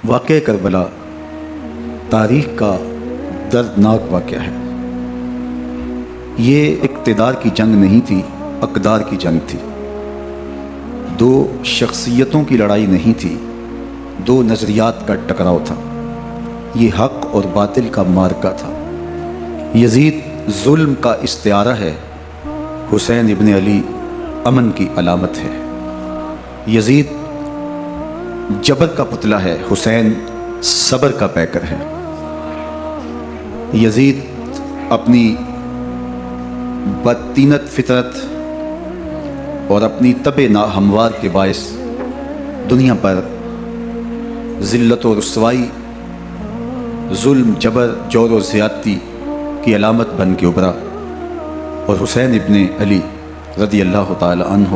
واقعہ کربلا تاریخ کا دردناک واقعہ ہے۔ یہ اقتدار کی جنگ نہیں تھی، اقدار کی جنگ تھی۔ دو شخصیتوں کی لڑائی نہیں تھی، دو نظریات کا ٹکراؤ تھا۔ یہ حق اور باطل کا معرکہ تھا۔ یزید ظلم کا استعارہ ہے، حسین ابن علی امن کی علامت ہے۔ یزید جبر کا پتلا ہے، حسین صبر کا پیکر ہے۔ یزید اپنی بدطینت فطرت اور اپنی طبع ناہموار کے باعث دنیا پر ذلت و رسوائی، ظلم، جبر، جور و زیادتی کی علامت بن کے ابھرا، اور حسین ابن علی رضی اللہ تعالی عنہ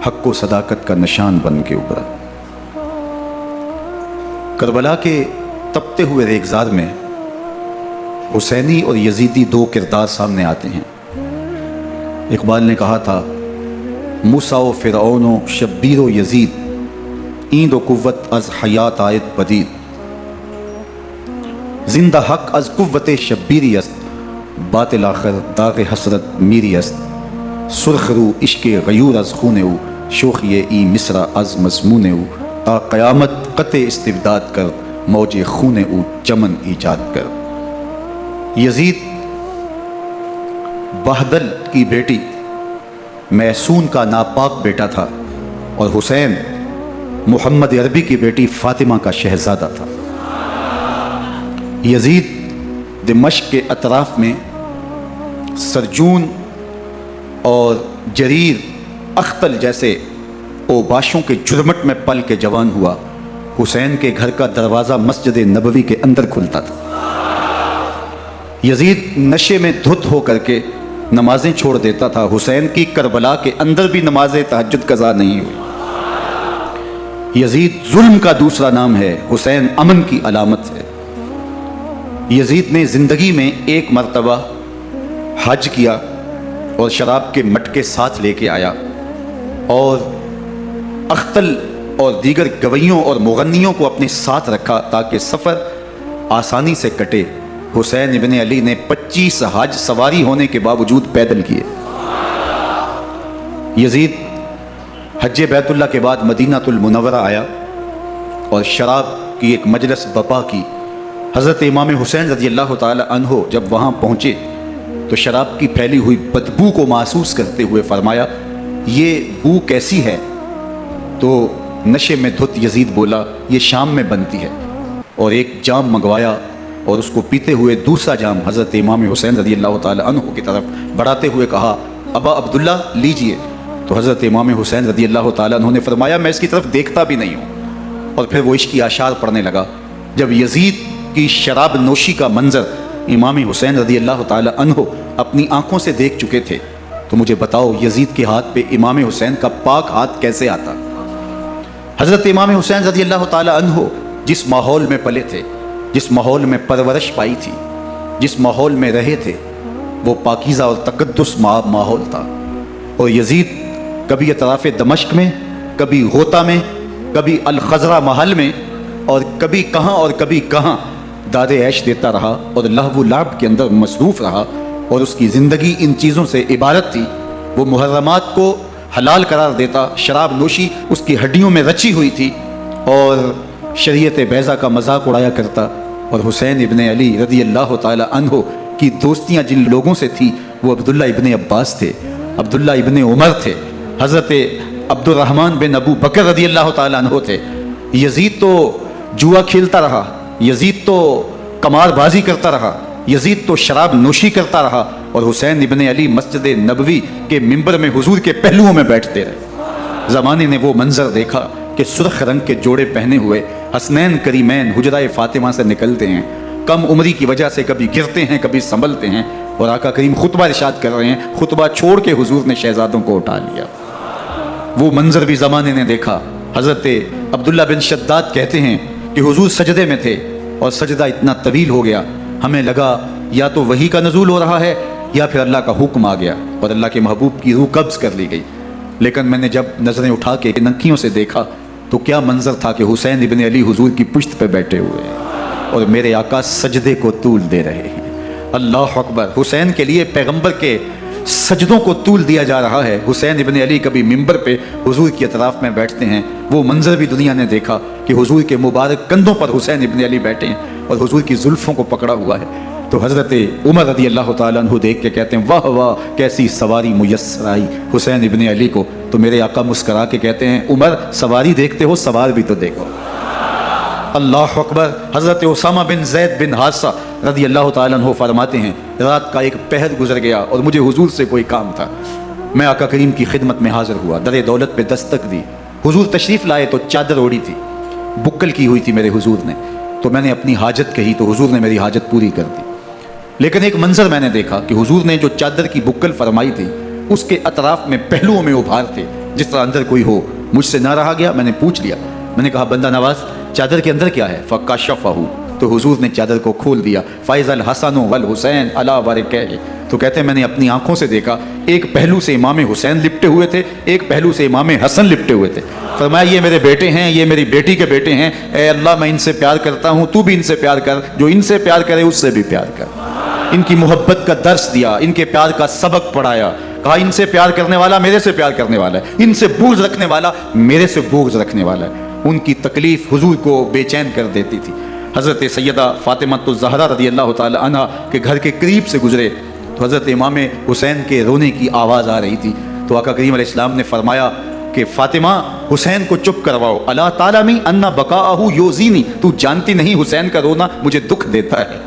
حق و صداقت کا نشان بن کے ابھرا۔ کربلا کے تپتے ہوئے ریگزار میں حسینی اور یزیدی دو کردار سامنے آتے ہیں۔ اقبال نے کہا تھا، موسیٰ و فرعون و شبیر و یزید، این دو قوت از حیات آید پدید، زندہ حق از قوت شبیری است، باطل آخر داغ حسرت میری است، سرخ رو عشق غیور از خون او، شوخی ای مصرع از مضمون او، تا قیامت قطع استبداد کر، موج خون او چمن ایجاد کر۔ یزید بہدل کی بیٹی محسون کا ناپاک بیٹا تھا، اور حسین محمد عربی کی بیٹی فاطمہ کا شہزادہ تھا۔ یزید دمشق کے اطراف میں سرجون اور جریر اختل جیسے اوباشوں کے جرمٹ میں پل کے جوان ہوا۔ حسین کے گھر کا دروازہ مسجد نبوی کے اندر کھلتا تھا۔ یزید نشے میں دھت ہو کر کے نمازیں چھوڑ دیتا تھا۔ حسین کی کربلا کے اندر بھی نماز تہجد قضا نہیں ہوئی۔ یزید ظلم کا دوسرا نام ہے، حسین امن کی علامت ہے۔ یزید نے زندگی میں ایک مرتبہ حج کیا اور شراب کے مٹکے ساتھ لے کے آیا، اور اختل اور دیگر گویوں اور مغنیوں کو اپنے ساتھ رکھا تاکہ سفر آسانی سے کٹے۔ حسین ابن علی نے 25 حج سواری ہونے کے باوجود پیدل کیے۔ یزید حج بیت اللہ کے بعد مدینہ المنورہ آیا اور شراب کی ایک مجلس بپا کی۔ حضرت امام حسین رضی اللہ تعالی عنہ جب وہاں پہنچے تو شراب کی پھیلی ہوئی بدبو کو محسوس کرتے ہوئے فرمایا، یہ بو کیسی ہے؟ تو نشے میں دھت یزید بولا، یہ شام میں بنتی ہے، اور ایک جام منگوایا اور اس کو پیتے ہوئے دوسرا جام حضرت امام حسین رضی اللہ تعالی عنہ کی طرف بڑھاتے ہوئے کہا، ابا عبداللہ لیجئے۔ تو حضرت امام حسین رضی اللہ تعالی عنہ نے فرمایا، میں اس کی طرف دیکھتا بھی نہیں ہوں، اور پھر وہ عشقی اشعار پڑھنے لگا۔ جب یزید کی شراب نوشی کا منظر امام حسین رضی اللہ تعالی عنہ اپنی آنکھوں سے دیکھ چکے تھے، تو مجھے بتاؤ یزید کے ہاتھ پہ امام حسین کا پاک ہاتھ کیسے آتا؟ حضرت امام حسین رضی اللہ تعالی عنہ جس ماحول میں پلے تھے، جس ماحول میں پرورش پائی تھی، جس ماحول میں رہے تھے، وہ پاکیزہ اور تقدس ماحول تھا۔ اور یزید کبھی اطراف دمشق میں، کبھی غوطہ میں، کبھی الخزرہ محل میں، اور کبھی کہاں داد عیش دیتا رہا اور لہو و لعب کے اندر مصروف رہا، اور اس کی زندگی ان چیزوں سے عبارت تھی۔ وہ محرمات کو حلال قرار دیتا، شراب نوشی اس کی ہڈیوں میں رچی ہوئی تھی، اور شریعت بیضا کا مذاق اڑایا کرتا۔ اور حسین ابن علی رضی اللہ تعالی عنہ کی دوستیاں جن لوگوں سے تھی، وہ عبداللہ ابن عباس تھے، عبداللہ ابن عمر تھے، حضرت عبد الرحمن بن ابو بکر رضی اللہ تعالی عنہ تھے۔ یزید تو جوا کھیلتا رہا، یزید تو قمار بازی کرتا رہا، یزید تو شراب نوشی کرتا رہا، اور حسین ابن علی مسجد نبوی کے منبر میں حضور کے پہلوؤں میں بیٹھتے رہے۔ زمانے نے وہ منظر دیکھا کہ سرخ رنگ کے جوڑے پہنے ہوئے حسنین کریمین حجرہ فاطمہ سے نکلتے ہیں، کم عمری کی وجہ سے کبھی گرتے ہیں کبھی سنبھلتے ہیں، اور آقا کریم خطبہ ارشاد کر رہے ہیں، خطبہ چھوڑ کے حضور نے شہزادوں کو اٹھا لیا۔ وہ منظر بھی زمانے نے دیکھا۔ حضرت عبداللہ بن شداد کہتے ہیں کہ حضور سجدے میں تھے، اور سجدہ اتنا طویل ہو گیا، ہمیں لگا یا تو وحی کا نزول ہو رہا ہے یا پھر اللہ کا حکم آ گیا اور اللہ کے محبوب کی روح قبض کر لی گئی۔ لیکن میں نے جب نظریں اٹھا کے ننکیوں سے دیکھا تو کیا منظر تھا کہ حسین ابن علی حضور کی پشت پہ بیٹھے ہوئے ہیں اور میرے آقا سجدے کو طول دے رہے ہیں۔ اللہ اکبر! حسین کے لیے پیغمبر کے سجدوں کو طول دیا جا رہا ہے۔ حسین ابن علی کبھی ممبر پہ حضور کی اطراف میں بیٹھتے ہیں، وہ منظر بھی دنیا نے دیکھا کہ حضور کے مبارک کندھوں پر حسین ابن علی بیٹھے ہیں اور حضور کی زلفوں کو پکڑا ہوا ہے۔ تو حضرت عمر رضی اللہ تعالیٰ عنہ دیکھ کے کہتے ہیں واہ واہ کیسی سواری میسر آئی حسین ابن علی کو۔ تو میرے آقا مسکرا کے کہتے ہیں عمر سواری دیکھتے ہو سوار بھی تو دیکھو۔ اللہ اکبر! حضرت اسامہ بن زید بن حارثہ رضی اللہ تعالیٰ عنہ فرماتے ہیں رات کا ایک پہر گزر گیا اور مجھے حضور سے کوئی کام تھا۔ میں آقا کریم کی خدمت میں حاضر ہوا، در دولت پہ دستک دی۔ حضور تشریف لائے تو چادر اوڑی تھی، بکل کی ہوئی تھی میرے حضور نے۔ تو میں نے اپنی حاجت کہی تو حضور نے میری حاجت پوری کر دی۔ لیکن ایک منظر میں نے دیکھا کہ حضور نے جو چادر کی بکل فرمائی تھی اس کے اطراف میں پہلوؤں میں ابھار تھے جس طرح اندر کوئی ہو۔ مجھ سے نہ رہا گیا، میں نے پوچھ لیا، میں نے کہا بندہ نواز چادر کے اندر کیا ہے؟ فکشفہ، تو حضور نے چادر کو کھول دیا۔ فائز الحسن والحسین علی ورکہ، تو کہتے ہیں میں نے اپنی آنکھوں سے دیکھا ایک پہلو سے امام حسین لپٹے ہوئے تھے، ایک پہلو سے امام حسن لپٹے ہوئے تھے۔ فرمایا یہ میرے بیٹے ہیں، یہ میری بیٹی کے بیٹے ہیں، اے اللہ میں ان سے پیار کرتا ہوں، تو بھی ان سے پیار کر، جو ان سے پیار کرے اس سے بھی پیار کر۔ ان کی محبت کا درس دیا، ان کے پیار کا سبق پڑھایا، کہا ان سے پیار کرنے والا میرے سے پیار کرنے والا ہے، ان سے بغض رکھنے والا میرے سے بغض رکھنے والا ہے۔ ان کی تکلیف حضور کو بے چین کر دیتی تھی۔ حضرت سیدہ فاطمہ الزہرا رضی اللہ تعالی عنہ کے گھر کے قریب سے گزرے تو حضرت امام حسین کے رونے کی آواز آ رہی تھی۔ تو آقا کریم علیہ السلام نے فرمایا کہ فاطمہ حسین کو چپ کرواؤ، اللہ تعالیٰ می ان بقاءہ یوزینی، تو جانتی نہیں حسین کا رونا مجھے دکھ دیتا ہے۔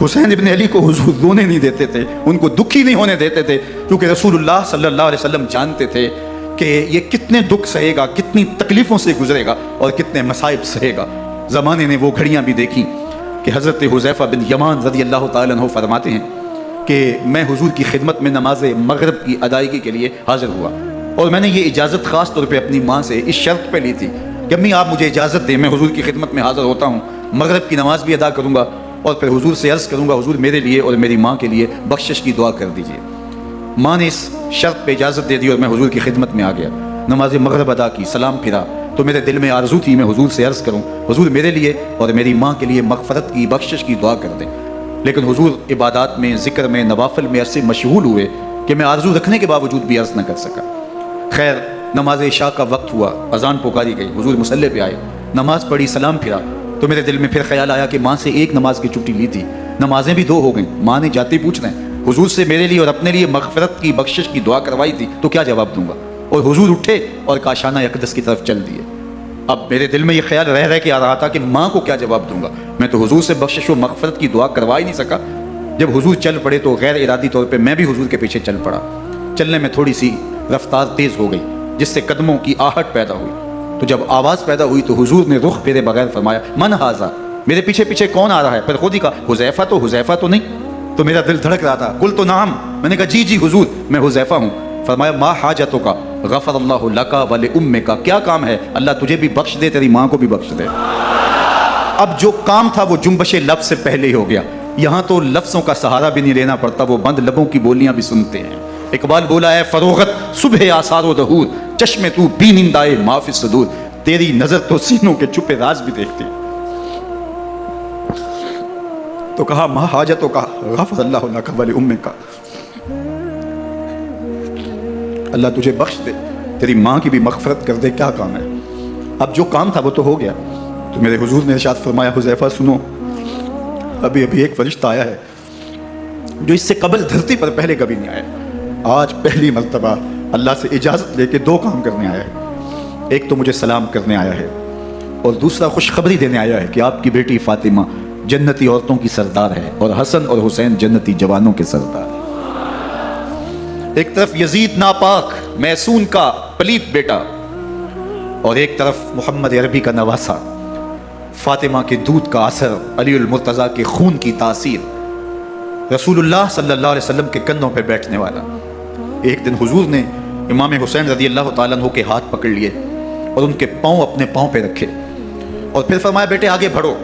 حسین ابن علی کو حضور رونے نہیں دیتے تھے، ان کو دکھی نہیں ہونے دیتے تھے، کیونکہ رسول اللہ صلی اللہ علیہ وسلم جانتے تھے کہ یہ کتنے دکھ سہے گا، کتنی تکلیفوں سے گزرے گا اور کتنے مصائب سہے گا۔ زمانے نے وہ گھڑیاں بھی دیکھی کہ حضرت حذیفہ بن یمان رضی اللہ تعالیٰ عنہ فرماتے ہیں کہ میں حضور کی خدمت میں نماز مغرب کی ادائیگی کے لیے حاضر ہوا، اور میں نے یہ اجازت خاص طور پہ اپنی ماں سے اس شرط پہ لی تھی کہ امی آپ مجھے اجازت دیں، میں حضور کی خدمت میں حاضر ہوتا ہوں، مغرب کی نماز بھی ادا کروں گا اور پھر حضور سے عرض کروں گا حضور میرے لیے اور میری ماں کے لیے بخشش کی دعا کر دیجیے۔ ماں نے اس شرط پہ اجازت دے دی اور میں حضور کی خدمت میں آ گیا، نماز مغرب ادا کی، سلام پھرا تو میرے دل میں آرزو تھی میں حضور سے عرض کروں حضور میرے لیے اور میری ماں کے لیے مغفرت کی بخشش کی دعا کر دیں، لیکن حضور عبادات میں، ذکر میں، نوافل میں ایسے مشغول ہوئے کہ میں آرزو رکھنے کے باوجود بھی عرض نہ کر سکا۔ خیر نماز عشاء کا وقت ہوا، اذان پکاری گئی، حضور مصلی پہ آئے، نماز پڑھی، سلام پھرا تو میرے دل میں پھر خیال آیا کہ ماں سے ایک نماز کی چھٹی لی تھی، نمازیں بھی 2 ہو گئیں، ماں نے جاتے پوچھ رہے ہیں حضور سے میرے لیے اور اپنے لیے مغفرت کی بخشش کی دعا کروائی تھی تو کیا جواب دوں گا، اور حضور اٹھے اور کاشانہ اقدس کی طرف چل دیے۔ اب میرے دل میں یہ خیال رہ کے آ رہا تھا کہ ماں کو کیا جواب دوں گا، میں تو حضور سے بخشش و مغفرت کی دعا کروا ہی نہیں سکا۔ جب حضور چل پڑے تو غیر ارادی طور پہ میں بھی حضور کے پیچھے چل پڑا، چلنے میں تھوڑی سی رفتار تیز ہو گئی جس سے قدموں کی آہٹ پیدا ہوئی، تو جب آواز پیدا ہوئی تو حضور نے رخ پھیرے بغیر فرمایا من ھذا، میرے پیچھے پیچھے کون آ رہا ہے؟ پھر خود ہی کہا حذیفہ تو نہیں؟ تو میرا دل دھڑک رہا تھا، قلت نعم، میں نے کہا جی حضور میں حذیفہ ہوں۔ فرمایا ما حاجتک غفر اللہ لک ولامک، کیا کام ہے؟ اللہ تجھے بھی بخش دے، تیری ماں کو بھی بخش دے۔ اب جو کام تھا وہ جنبش لفظ سے پہلے ہی ہو گیا، یہاں تو لفظوں کا سہارا بھی نہیں لینا پڑتا، وہ بند لبوں کی بولیاں بھی سنتے ہیں۔ اقبال بولا ہے فروغت صبح آثار و ظہور، چشم تو بینندائے ما فی الصدور، تیری نظر تو سینوں کے چھپے راز بھی دیکھتی۔ تو کہا ما حاجتک غفر اللہ لک ولامک، اللہ تجھے بخش دے، تیری ماں کی بھی مغفرت کر دے، کیا کام ہے؟ اب جو کام تھا وہ تو ہو گیا۔ تو میرے حضور نے ارشاد فرمایا حذیفہ سنو، ابھی ایک فرشتہ آیا ہے جو اس سے قبل دھرتی پر پہلے کبھی نہیں آیا، آج پہلی مرتبہ اللہ سے اجازت لے کے 2 کام کرنے آیا ہے، ایک تو مجھے سلام کرنے آیا ہے اور دوسرا خوشخبری دینے آیا ہے کہ آپ کی بیٹی فاطمہ جنتی عورتوں کی سردار ہے اور حسن اور حسین جنتی جوانوں کے سردار ہیں۔ ایک طرف یزید ناپاک محسون کا پلیت بیٹا اور ایک طرف محمد عربی کا نواسا، فاطمہ کے دودھ کا اثر، علی المرتضیٰ کے خون کی تاثیر، رسول اللہ صلی اللہ علیہ وسلم کے کندھوں پہ بیٹھنے والا۔ ایک دن حضور نے امام حسین رضی اللہ تعالیٰ عنہ کے ہاتھ پکڑ لیے اور ان کے پاؤں اپنے پاؤں پہ رکھے اور پھر فرمایا بیٹے آگے بڑھو،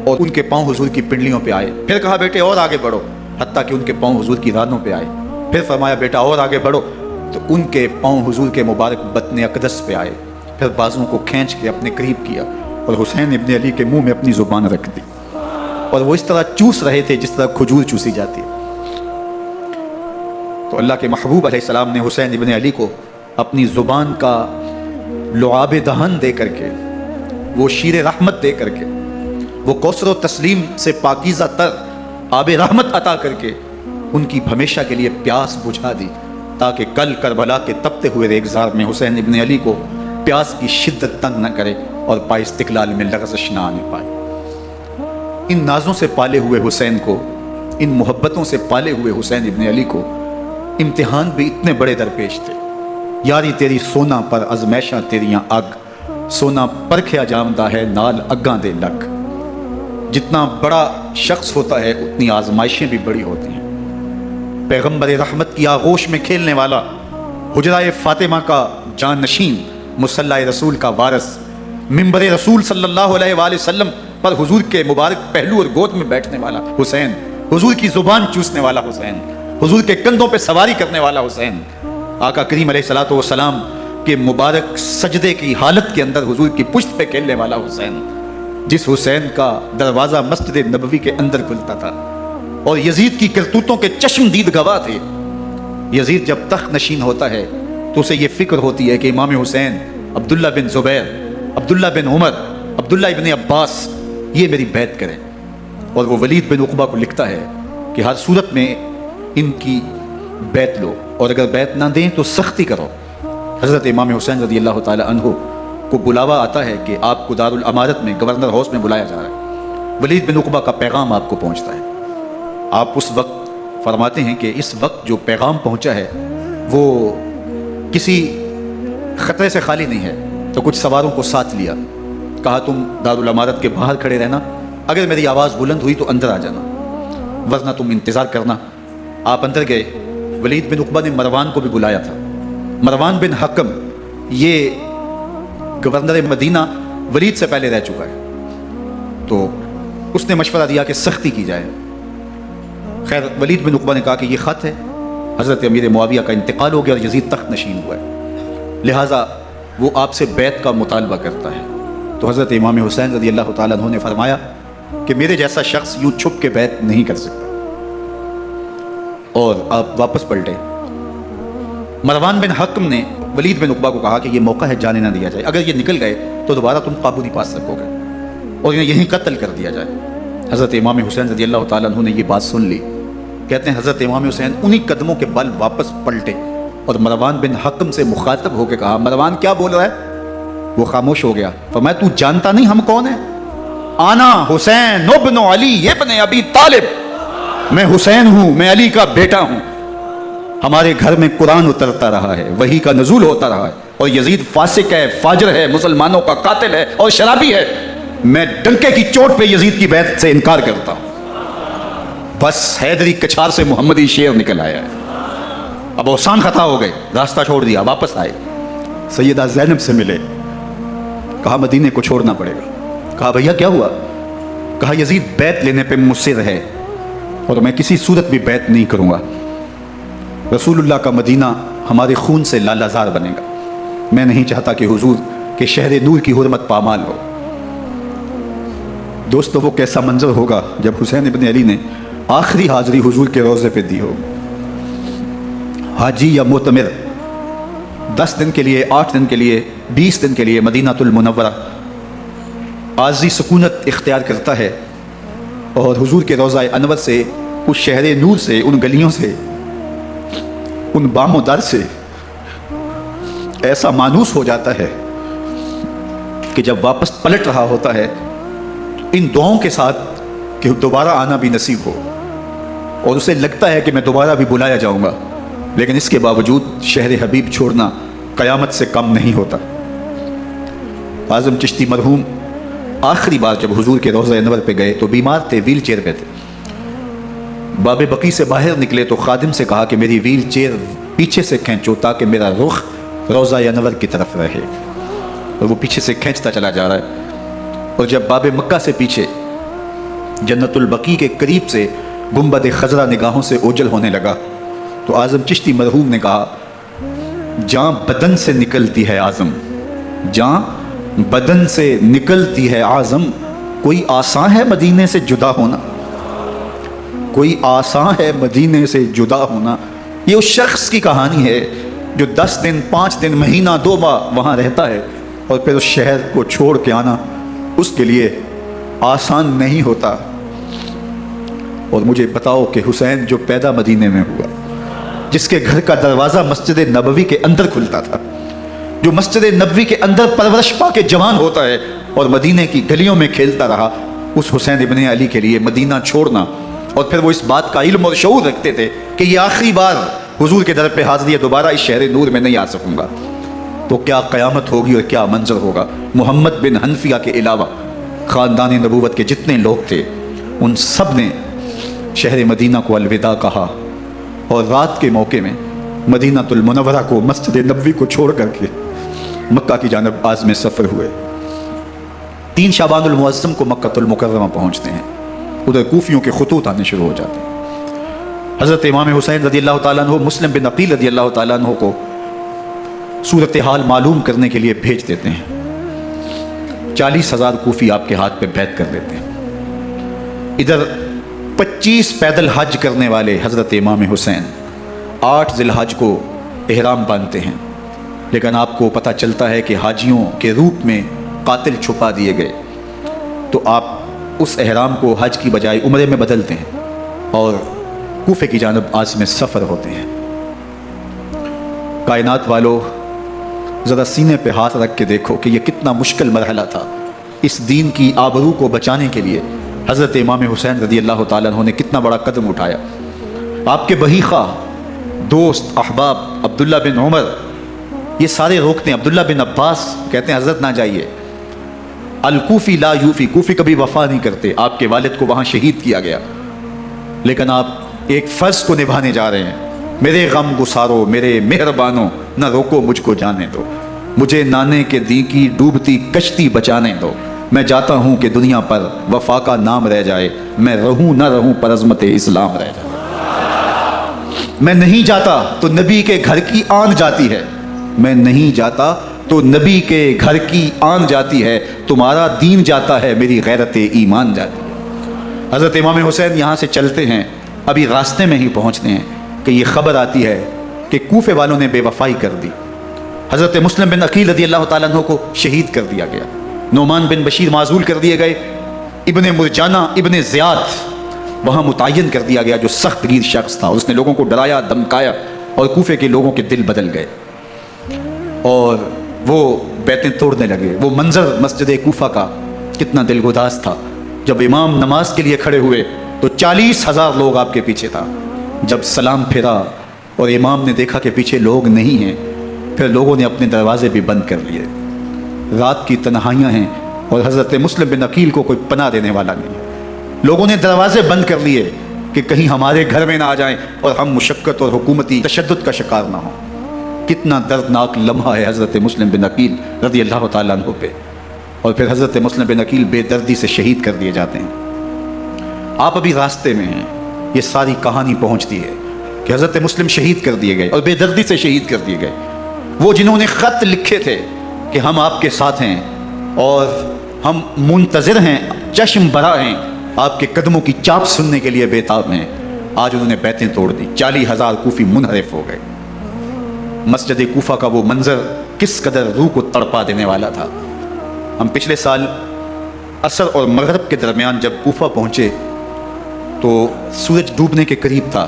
اور ان کے پاؤں حضور کی پنڈلیوں پہ آئے، پھر کہا بیٹے اور آگے بڑھو، حتیٰ کہ ان کے پاؤں حضور کی رانوں پہ آئے، پھر فرمایا بیٹا اور آگے بڑھو، تو ان کے پاؤں حضور کے مبارک بطن اقدس پہ آئے، پھر بازوؤں کو کھینچ کے اپنے قریب کیا اور حسین ابن علی کے منہ میں اپنی زبان رکھ دی، اور وہ اس طرح چوس رہے تھے جس طرح کھجور چوسی جاتی ہے۔ تو اللہ کے محبوب علیہ السلام نے حسین ابن علی کو اپنی زبان کا لعاب دہن دے کر کے، وہ شیر رحمت دے کر کے، وہ کوثر و تسلیم سے پاکیزہ تر آب رحمت عطا کر کے ان کی ہمیشہ کے لیے پیاس بجھا دی، تاکہ کل کربلا کے تپتے ہوئے ریگزار میں حسین ابن علی کو پیاس کی شدت تنگ نہ کرے اور پائے استقلال میں لغزش نہ آنے پائے۔ ان نازوں سے پالے ہوئے حسین کو، ان محبتوں سے پالے ہوئے حسین ابن علی کو امتحان بھی اتنے بڑے درپیش تھے۔ یاری تیری سونا پر ازمیشاں تیریاں اگ، سونا پرکھیا جامدہ ہے نال اگاں دے لگ۔ جتنا بڑا شخص ہوتا ہے اتنی آزمائشیں بھی بڑی ہوتی ہیں۔ پیغمبر رحمت کی آغوش میں کھیلنے والا، حجرہ فاطمہ کا جانشین، مصلی رسول کا وارث، منبر رسول صلی اللہ علیہ وآلہ وسلم پر حضور کے مبارک پہلو اور گود میں بیٹھنے والا حسین، حضور کی زبان چوسنے والا حسین، حضور کے کندھوں پہ سواری کرنے والا حسین، آقا کریم علیہ الصلوۃ والسلام کے مبارک سجدے کی حالت کے اندر حضور کی پشت پہ کھیلنے والا حسین، جس حسین کا دروازہ مسجد نبوی کے اندر کھلتا تھا اور یزید کی کرتوتوں کے چشم دید گواہ تھے۔ یزید جب تخت نشین ہوتا ہے تو اسے یہ فکر ہوتی ہے کہ امام حسین، عبداللہ بن زبیر، عبداللہ بن عمر، عبداللہ ابن عباس یہ میری بیعت کریں، اور وہ ولید بن عقبہ کو لکھتا ہے کہ ہر صورت میں ان کی بیعت لو، اور اگر بیعت نہ دیں تو سختی کرو۔ حضرت امام حسین رضی اللہ تعالی عنہ کو بلاوا آتا ہے کہ آپ کو دارالامارت میں گورنر ہاؤس میں بلایا جا رہا ہے۔ ولید بن عقبہ کا پیغام آپ کو پہنچتا ہے۔ آپ اس وقت فرماتے ہیں کہ اس وقت جو پیغام پہنچا ہے وہ کسی خطرے سے خالی نہیں ہے، تو کچھ سواروں کو ساتھ لیا، کہا تم دارالامارت کے باہر کھڑے رہنا، اگر میری آواز بلند ہوئی تو اندر آ جانا، ورنہ تم انتظار کرنا۔ آپ اندر گئے۔ ولید بن عقبہ نے مروان کو بھی بلایا تھا۔ مروان بن حکم یہ گورنر مدینہ ولید سے پہلے رہ چکا ہے، تو اس نے مشورہ دیا کہ سختی کی جائے۔ خیر ولید بن عقبہ نے کہا کہ یہ خط ہے، حضرت امیر معاویہ کا انتقال ہو گیا اور یزید تخت نشین ہوا ہے، لہٰذا وہ آپ سے بیعت کا مطالبہ کرتا ہے۔ تو حضرت امام حسین رضی اللہ تعالیٰ عنہ نے فرمایا کہ میرے جیسا شخص یوں چھپ کے بیعت نہیں کر سکتا، اور آپ واپس پلٹے۔ مروان بن حکم نے ولید بن عقبہ کو کہا کہ یہ موقع ہے جانے نہ دیا جائے، اگر یہ نکل گئے تو دوبارہ تم قابو نہیں پا سکو گے اور انہیں یہیں قتل کر دیا جائے۔ حضرت امام حسین رضی اللہ تعالیٰ عنہ نے یہ بات سن لی۔ کہتے ہیں حضرت امام حسین انہی قدموں کے بل واپس پلٹے اور مروان بن حکم سے مخاطب ہو کے کہا، مروان کیا بول رہا ہے؟ وہ خاموش ہو گیا۔ فرمایا تو جانتا نہیں ہم کون ہیں؟ آنا حسین ابن علی ابن ابی طالب، میں حسین ہوں، میں علی کا بیٹا ہوں۔ ہمارے گھر میں قرآن اترتا رہا ہے، وحی کا نزول ہوتا رہا ہے، اور یزید فاسق ہے، فاجر ہے، مسلمانوں کا قاتل ہے اور شرابی ہے۔ میں ڈنکے کی چوٹ پہ یزید کی بیعت سے انکار کرتا ہوں۔ بس حیدری کچھار سے محمدی شیر نکل آیا ہے۔ اب اوسان خطا ہو گئے، راستہ چھوڑ دیا، واپس آئے، سیدہ زینب سے ملے، کہا مدینے کو چھوڑنا پڑے گا۔ کہا بھیا کیا ہوا؟ کہا یزید بیعت لینے پہ مصر ہے اور میں کسی صورت بھی بیعت نہیں کروں گا۔ رسول اللہ کا مدینہ ہمارے خون سے لالازار بنے گا، میں نہیں چاہتا کہ حضور کے شہر نور کی حرمت پامال ہو۔ دوستو وہ کیسا منظر ہوگا جب حسین ابن علی نے آخری حاضری حضور کے روضے پہ دی ہو۔ حاجی یا معتمر 10 دن کے لیے، 8 دن کے لیے، 20 دن کے لیے مدینہ المنورہ عارضی سکونت اختیار کرتا ہے، اور حضور کے روضہ انور سے، اس شہر نور سے، ان گلیوں سے، ان بام و در سے ایسا مانوس ہو جاتا ہے کہ جب واپس پلٹ رہا ہوتا ہے ان دعاؤں کے ساتھ کہ دوبارہ آنا بھی نصیب ہو، اور اسے لگتا ہے کہ میں دوبارہ بھی بلایا جاؤں گا، لیکن اس کے باوجود شہر حبیب چھوڑنا قیامت سے کم نہیں ہوتا۔ اعظم چشتی مرحوم آخری بار جب حضور کے روضہ انور پہ گئے تو بیمار تھے، ویل چیئر پہ تھے۔ باب بقی سے باہر نکلے تو خادم سے کہا کہ میری ویل چیئر پیچھے سے کھینچو تاکہ میرا رخ روضہ انور کی طرف رہے، اور وہ پیچھے سے کھینچتا چلا جا رہا ہے۔ اور جب باب مکہ سے پیچھے جنت البقیع کے قریب سے گنبد خضرا نگاہوں سے اوجل ہونے لگا تو اعظم چشتی مرحوم نے کہا، جان بدن سے نکلتی ہے اعظم، جان بدن سے نکلتی ہے آزم، کوئی آسان ہے مدینے سے جدا ہونا، کوئی آسان ہے مدینے سے جدا ہونا۔ یہ اس شخص کی کہانی ہے جو 10 دن 5 دن مہینہ 2 ماہ وہاں رہتا ہے اور پھر اس شہر کو چھوڑ کے آنا اس کے لیے آسان نہیں ہوتا۔ اور مجھے بتاؤ کہ حسین جو پیدا مدینے میں ہوا، جس کے گھر کا دروازہ مسجد نبوی کے اندر کھلتا تھا، جو مسجد نبوی کے اندر پرورش پا کے جوان ہوتا ہے اور مدینے کی گلیوں میں کھیلتا رہا، اس حسین ابن علی کے لیے مدینہ چھوڑنا، اور پھر وہ اس بات کا علم اور شعور رکھتے تھے کہ یہ آخری بار حضور کے در پہ حاضری ہے، دوبارہ اس شہر نور میں نہیں آ سکوں گا، تو کیا قیامت ہوگی اور کیا منظر ہوگا۔ محمد بن حنفیہ کے علاوہ خاندان نبوت کے جتنے لوگ تھے ان سب نے شہر مدینہ کو الوداع کہا، اور رات کے موقع میں مدینہ المنورہ کو، مسجد نبوی کو چھوڑ کر کے مکہ کی جانب عازم سفر ہوئے۔ 3 شعبان المعظم کو مکہ المکرمہ پہنچتے ہیں، ادھر کوفیوں کے خطوط آنے شروع ہو جاتے ہیں۔ حضرت امام حسین رضی اللہ تعالیٰ عنہ مسلم بن عقیل رضی اللہ تعالیٰ عنہ کو صورتحال معلوم کرنے کے لیے بھیج دیتے ہیں۔ 40,000 کوفی آپ کے ہاتھ پہ بیعت کر دیتے ہیں۔ ادھر 25 پیدل حج کرنے والے حضرت امام حسین 8 ذی الحج کو احرام باندھتے ہیں، لیکن آپ کو پتہ چلتا ہے کہ حاجیوں کے روپ میں قاتل چھپا دیے گئے، تو آپ اس احرام کو حج کی بجائے عمرے میں بدلتے ہیں اور کوفے کی جانب عازم سفر ہوتے ہیں۔ کائنات والو، ذرا سینے پہ ہاتھ رکھ کے دیکھو کہ یہ کتنا مشکل مرحلہ تھا۔ اس دین کی آبرو کو بچانے کے لیے حضرت امام حسین رضی اللہ تعالیٰ عنہ نے کتنا بڑا قدم اٹھایا۔ آپ کے بہی خواہ دوست احباب عبداللہ بن عمر یہ سارے روکتے ہیں، عبداللہ بن عباس کہتے ہیں حضرت نہ جائیے، الکوفی لا یوفی، کوفی کبھی وفا نہیں کرتے، آپ کے والد کو وہاں شہید کیا گیا، لیکن آپ ایک فرض کو نبھانے جا رہے ہیں۔ میرے غم گسارو میرے مہربانوں، نہ روکو مجھ کو جانے دو، مجھے نانے کے دی کی ڈوبتی کشتی بچانے دو، میں جاتا ہوں کہ دنیا پر وفا کا نام رہ جائے، میں رہوں نہ رہوں پر عظمت اسلام رہ جائے۔ میں نہیں جاتا تو نبی کے گھر کی آن جاتی ہے، میں نہیں جاتا تو نبی کے گھر کی آن جاتی ہے، تمہارا دین جاتا ہے میری غیرت ایمان جاتی ہے۔ حضرت امام حسین یہاں سے چلتے ہیں، ابھی راستے میں ہی پہنچتے ہیں کہ یہ خبر آتی ہے کہ کوفے والوں نے بے وفائی کر دی، حضرت مسلم بن عقیل رضی اللہ تعالیٰ عنہ کو شہید کر دیا گیا، نعمان بن بشیر معزول کر دیے گئے، ابن مرجانہ ابن زیاد وہاں متعین کر دیا گیا جو سخت گیر شخص تھا، اس نے لوگوں کو ڈرایا دھمکایا اور کوفے کے لوگوں کے دل بدل گئے اور وہ بیتیں توڑنے لگے۔ وہ منظر مسجد کوفہ کا کتنا دل گداز تھا، جب امام نماز کے لیے کھڑے ہوئے تو 40,000 لوگ آپ کے پیچھے تھا، جب سلام پھیرا اور امام نے دیکھا کہ پیچھے لوگ نہیں ہیں، پھر لوگوں نے اپنے دروازے بھی بند کر لیے۔ رات کی تنہائیاں ہیں اور حضرت مسلم بن عقیل کو کوئی پناہ دینے والا نہیں، لوگوں نے دروازے بند کر لیے کہ کہیں ہمارے گھر میں نہ آ جائیں اور ہم مشقت اور حکومتی تشدد کا شکار نہ ہوں۔ کتنا دردناک لمحہ ہے حضرت مسلم بن عقیل رضی اللہ تعالیٰ عنہ پہ، اور پھر حضرت مسلم بن عقیل بے دردی سے شہید کر دیے جاتے ہیں۔ آپ ابھی راستے میں ہیں، یہ ساری کہانی پہنچتی ہے کہ حضرت مسلم شہید کر دیے گئے اور بے دردی سے شہید کر دیے گئے۔ وہ جنہوں نے خط لکھے تھے کہ ہم آپ کے ساتھ ہیں اور ہم منتظر ہیں، چشم برا ہیں، آپ کے قدموں کی چاپ سننے کے لیے بےتاب ہیں، آج انہوں نے بیعتیں توڑ دی، 40,000 کوفی منحرف ہو گئے۔ مسجد کوفہ کا وہ منظر کس قدر روح کو تڑپا دینے والا تھا۔ ہم پچھلے سال عصر اور مغرب کے درمیان جب کوفہ پہنچے تو سورج ڈوبنے کے قریب تھا۔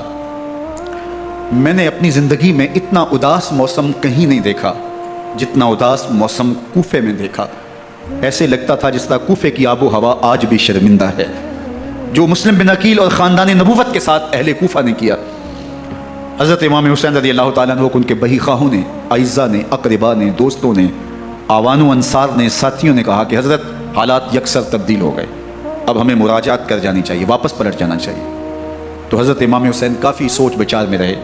میں نے اپنی زندگی میں اتنا اداس موسم کہیں نہیں دیکھا جتنا اداس موسم کوفے میں دیکھا۔ ایسے لگتا تھا جس طرح کوفے کی آب و ہوا آج بھی شرمندہ ہے، جو مسلم بن عقیل اور خاندان نبوت کے ساتھ اہل کوفہ نے کیا۔ حضرت امام حسین رضی اللہ تعالیٰ عنہ کو ان کے بہی خواہوں نے، اعزاء نے، اقربا نے، دوستوں نے، آوان و انصار نے، ساتھیوں نے کہا کہ حضرت حالات یکسر تبدیل ہو گئے، اب ہمیں مراجعات کر جانی چاہیے، واپس پلٹ جانا چاہیے۔ تو حضرت امام حسین کافی سوچ بچار میں رہے،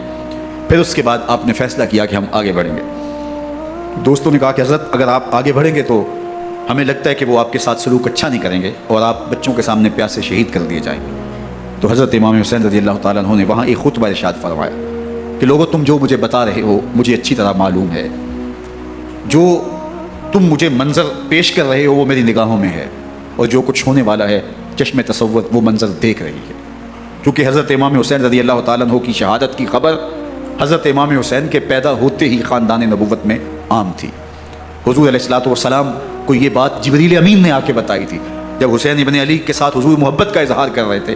پھر اس کے بعد آپ نے فیصلہ کیا کہ ہم آگے بڑھیں گے۔ دوستوں نے کہا کہ حضرت اگر آپ آگے بڑھیں گے تو ہمیں لگتا ہے کہ وہ آپ کے ساتھ سلوک اچھا نہیں کریں گے اور آپ بچوں کے سامنے پیاسے شہید کر دیے جائیں گے۔ تو حضرت امام حسین رضی اللہ تعالیٰ عنہ نے وہاں ایک خطبہ ارشاد فرمایا کہ لوگوں تم جو مجھے بتا رہے ہو مجھے اچھی طرح معلوم ہے، جو تم مجھے منظر پیش کر رہے ہو وہ میری نگاہوں میں ہے، اور جو کچھ ہونے والا ہے چشم تصور وہ منظر دیکھ رہی ہے۔ کیونکہ حضرت امام حسین رضی اللہ تعالیٰ عنہ کی شہادت کی خبر حضرت امام حسین کے پیدا ہوتے ہی خاندان نبوت میں عام تھی۔ حضور علیہ الصلوۃ والسلام کو یہ بات جبریل امین نے آ کے بتائی تھی جب حسین ابن علی کے ساتھ حضور محبت کا اظہار کر رہے تھے،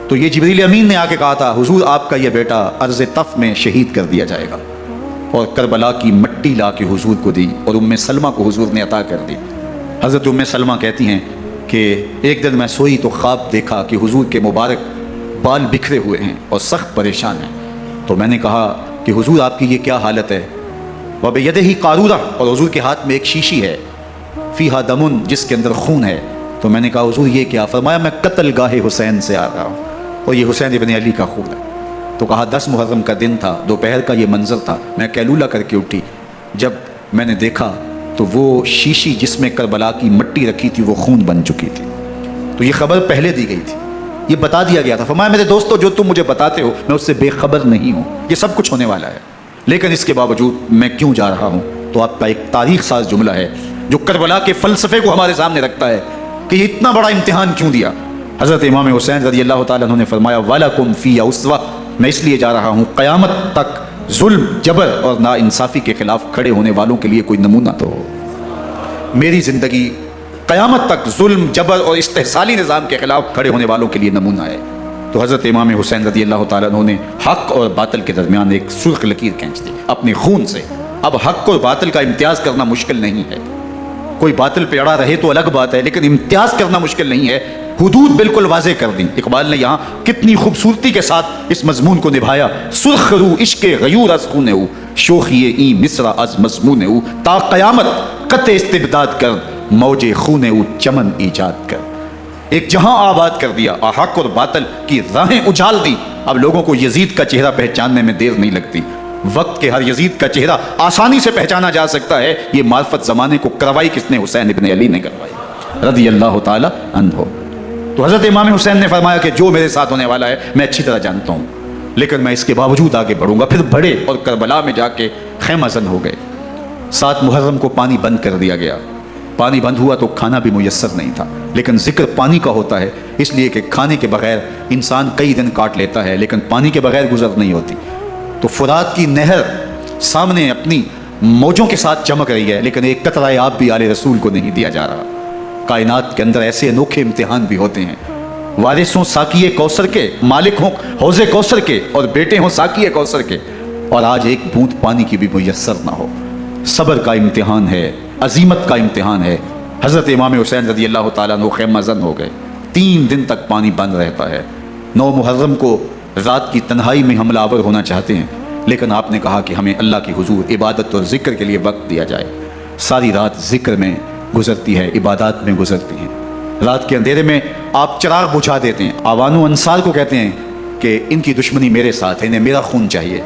تو یہ جبریل امین نے آ کے کہا تھا حضور آپ کا یہ بیٹا عرض طف میں شہید کر دیا جائے گا، اور کربلا کی مٹی لا کے حضور کو دی اور ام سلمہ کو حضور نے عطا کر دی۔ حضرت ام سلمہ کہتی ہیں کہ ایک دن میں سوئی تو خواب دیکھا کہ حضور کے مبارک بال بکھرے ہوئے ہیں اور سخت پریشان ہیں، تو میں نے کہا کہ حضور آپ کی یہ کیا حالت ہے؟ وَبِيَدِهِ قَارُورَةٌ، اور حضور کے ہاتھ میں ایک شیشی ہے، فیہا دمن، جس کے اندر خون ہے۔ تو میں نے کہا حضور یہ کیا؟ فرمایا میں قتل گاہ حسین سے آ رہا ہوں اور یہ حسین ابن علی کا خون ہے۔ تو کہا 10 محرم کا دن تھا، دوپہر کا یہ منظر تھا، میں کیلولہ کر کے اٹھی، جب میں نے دیکھا تو وہ شیشی جس میں کربلا کی مٹی رکھی تھی وہ خون بن چکی تھی۔ تو یہ خبر پہلے دی گئی تھی، یہ بتا دیا گیا تھا۔ فرمایا میرے دوستو جو تم مجھے بتاتے ہو میں اس سے بے خبر نہیں ہوں، یہ سب کچھ ہونے والا ہے، لیکن اس کے باوجود میں کیوں جا رہا ہوں؟ تو آپ کا ایک تاریخ ساز جملہ ہے جو کربلا کے فلسفے کو ہمارے سامنے رکھتا ہے کہ یہ اتنا بڑا امتحان کیوں دیا۔ حضرت امام حسین رضی اللہ تعالیٰ عنہ نے فرمایا وَلَكُمْ فِي أُسْوَةٌ، میں اس لیے جا رہا ہوں قیامت تک ظلم، جبر اور ناانصافی کے خلاف کھڑے ہونے والوں کے لیے کوئی نمونہ تو ہو۔ میری زندگی قیامت تک ظلم، جبر اور استحصالی نظام کے خلاف کھڑے ہونے والوں کے لیے نمونہ ہے۔ تو حضرت امام حسین رضی اللہ تعالیٰ عنہ نے حق اور باطل کے درمیان ایک سرخ لکیر کھینچ دی اپنے خون سے۔ اب حق اور باطل کا امتیاز کرنا مشکل نہیں ہے، کوئی باطل پہ اڑا رہے تو الگ بات ہے، لیکن امتیاز کرنا مشکل نہیں ہے۔ حدود بالکل واضح کر دیں۔ اقبال نے یہاں کتنی خوبصورتی کے ساتھ اس مضمون کو نبھایا۔ سرخ رو عشق غیور از خون او، شوخی این مصرع از مضمون او، تا قیامت قطع استبداد کر، موج خون او چمن ایجاد کر۔ ایک جہاں آباد کر دیا، حق اور باطل کی راہیں اجال دی۔ اب لوگوں کو یزید کا چہرہ پہچاننے میں دیر نہیں لگتی، وقت کے ہر یزید کا چہرہ آسانی سے پہچانا جا سکتا ہے۔ یہ معرفت زمانے کو کروائی کس نے؟ حسین ابن علی نے کروائی رضی اللہ تعالی عنہ۔ تو حضرت امام حسین نے فرمایا کہ جو میرے ساتھ ہونے والا ہے میں اچھی طرح جانتا ہوں، لیکن میں اس کے باوجود آگے بڑھوں گا۔ پھر بڑھے اور کربلا میں جا کے خیمہ زن ہو گئے۔ 7 محرم کو پانی بند کر دیا گیا۔ پانی بند ہوا تو کھانا بھی میسر نہیں تھا، لیکن ذکر پانی کا ہوتا ہے اس لیے کہ کھانے کے بغیر انسان کئی دن کاٹ لیتا ہے، لیکن پانی کے بغیر گزر نہیں ہوتی۔ تو فرات کی نہر سامنے اپنی موجوں کے ساتھ چمک رہی ہے، لیکن ایک قطرہ آب بھی آل رسول کو نہیں دیا جا رہا۔ کائنات کے اندر ایسے انوکھے امتحان بھی ہوتے ہیں، وارث ہوں ساقی کوثر کے، مالک ہوں حوض کوثر کے، اور بیٹے ہوں ساقی کوثر کے، اور آج ایک بوند پانی کی بھی میسر نہ ہو۔ صبر کا امتحان ہے، عزیمت کا امتحان ہے۔ حضرت امام حسین رضی اللہ تعالیٰ عنہ خیمہ زن ہو گئے، 3 دن تک پانی بند رہتا ہے۔ 9 محرم کو رات کی تنہائی میں حملہ آور ہونا چاہتے ہیں، لیکن آپ نے کہا کہ ہمیں اللہ کی حضور عبادت اور ذکر کے لیے وقت دیا جائے۔ ساری رات ذکر میں گزرتی ہے، عبادات میں گزرتی ہیں۔ رات کے اندھیرے میں آپ چراغ بجھا دیتے ہیں۔ آوان و انصار کو کہتے ہیں کہ ان کی دشمنی میرے ساتھ ہے، انہیں میرا خون چاہیے،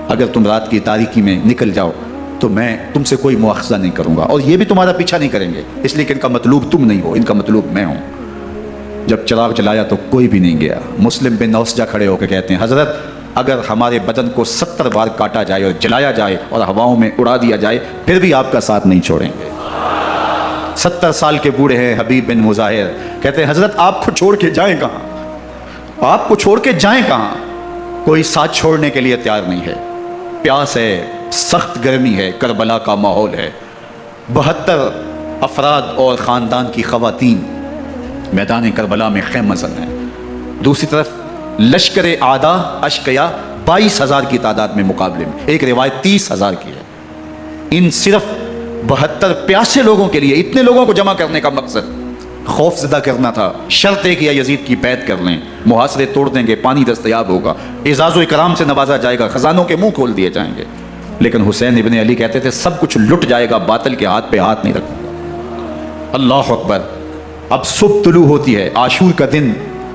اگر تم رات کی تاریکی میں نکل جاؤ تو میں تم سے کوئی مواخذہ نہیں کروں گا، اور یہ بھی تمہارا پیچھا نہیں کریں گے، اس لیے کہ ان کا مطلوب تم نہیں ہو، ان کا مطلوب میں ہوں۔ جب چراغ جلایا تو کوئی بھی نہیں گیا۔ مسلم بن نوسجہ کھڑے ہو کے کہتے ہیں حضرت اگر ہمارے بدن کو 70 بار کاٹا جائے اور جلایا جائے اور ہواؤں میں اڑا دیا جائے پھر بھی آپ کا ساتھ نہیں چھوڑیں گے۔ 70 سال کے بوڑھے ہیں حبیب بن مظاہر، کہتے ہیں حضرت آپ کو چھوڑ کے جائیں کہاں، آپ کو چھوڑ کے جائیں کہاں؟ کوئی ساتھ چھوڑنے کے لیے تیار نہیں ہے۔ پیاس ہے، سخت گرمی ہے، کربلا کا ماحول ہے، 72 افراد اور خاندان کی خواتین میدان کربلا میں خیمہ زن ہیں۔ دوسری طرف لشکر اعداء اشقیا 22,000 کی تعداد میں مقابلے میں، ایک روایت 30,000 کی ہے۔ ان صرف 72 پیاسے لوگوں کے لیے اتنے لوگوں کو جمع کرنے کا مقصد خوف زدہ کرنا تھا۔ شرط ہے کہ یا یزید کی بیعت کر لیں، محاصرے توڑ دیں گے، پانی دستیاب ہوگا، اعزاز و اکرام سے نوازا جائے گا، خزانوں کے منہ کھول دیے جائیں گے۔ لیکن حسین ابن علی کہتے تھے سب کچھ لٹ جائے گا، باطل کے ہاتھ پہ ہاتھ نہیں رکھوں گا۔ اللہ اکبر۔ اب صبح طلوع ہوتی ہے، عاشور کا دن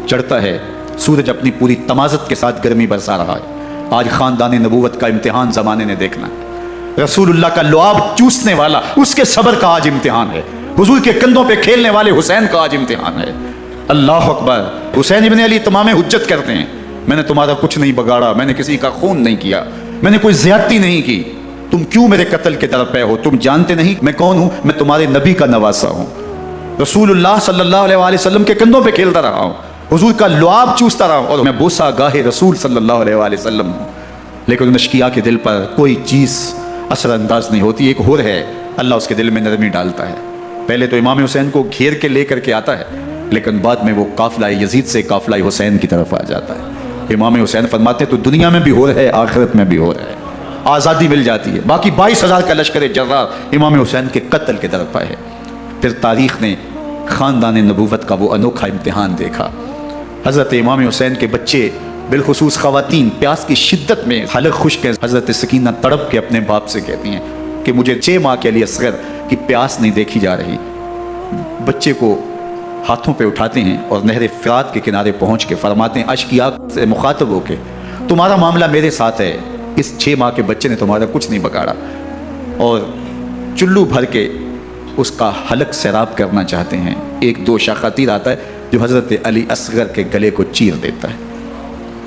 چڑھتا ہے، سورج اپنی پوری تمازت کے ساتھ گرمی برسا رہا ہے۔ آج خاندان نبوت کا امتحان زمانے نے دیکھنا ہے۔ رسول اللہ کا لعاب چوسنے والا اس کے صبر کا آج امتحان ہے، حضور کے کندھوں پہ کھیلنے والے حسین کا آج امتحان ہے۔ اللہ اکبر۔ حسین ابن علی تمام حجت کرتے ہیں میں نے تمہارا کچھ نہیں بگاڑا، میں نے کسی کا خون نہیں کیا، میں نے کوئی زیادتی نہیں کی، تم کیوں میرے قتل کے طرف پہ ہو؟ تم جانتے نہیں میں کون ہوں؟ میں تمہارے نبی کا نواسا ہوں، رسول اللہ صلی اللہ علیہ وآلہ وسلم کے کندھوں پہ کھیلتا رہا ہوں، حضور کا لعاب چوستا رہا ہوں، اور میں بوسہ گاہ رسول صلی اللہ علیہ وآلہ وسلم ہوں۔ لیکن ان اشقیاء کے دل پر کوئی چیز اثر انداز نہیں ہوتی۔ ایک ہور ہے، اللہ اس کے دل میں نرمی ڈالتا ہے۔ پہلے تو امام حسین کو گھیر کے لے کر کے آتا ہے، لیکن بعد میں وہ قافلہ یزید سے قافلہ حسین کی طرف آ جاتا ہے۔ امام حسین فرماتے ہیں تو دنیا میں بھی ہور ہے، آخرت میں بھی ہور ہے، آزادی مل جاتی ہے۔ باقی 22,000 کا لشکر جرار امام حسین کے قتل کے طرف آئے۔ پھر تاریخ نے خاندان نبوت کا وہ انوکھا امتحان دیکھا۔ حضرت امام حسین کے بچے بالخصوص خواتین پیاس کی شدت میں حلق خشک ہے۔ حضرت سکینہ تڑپ کے اپنے باپ سے کہتی ہیں کہ مجھے 6 ماہ کے علی اصغر کی پیاس نہیں دیکھی جا رہی۔ بچے کو ہاتھوں پہ اٹھاتے ہیں اور نہر فرات کے کنارے پہنچ کے فرماتے ہیں اشقیاء سے مخاطب ہو کے، تمہارا معاملہ میرے ساتھ ہے، اس 6 ماہ کے بچے نے تمہارا کچھ نہیں بگاڑا، اور چلو بھر کے اس کا حلق سیراب کرنا چاہتے ہیں۔ ایک 2 شاخہ تیر آتا ہے جو حضرت علی اصغر کے گلے کو چیر دیتا ہے۔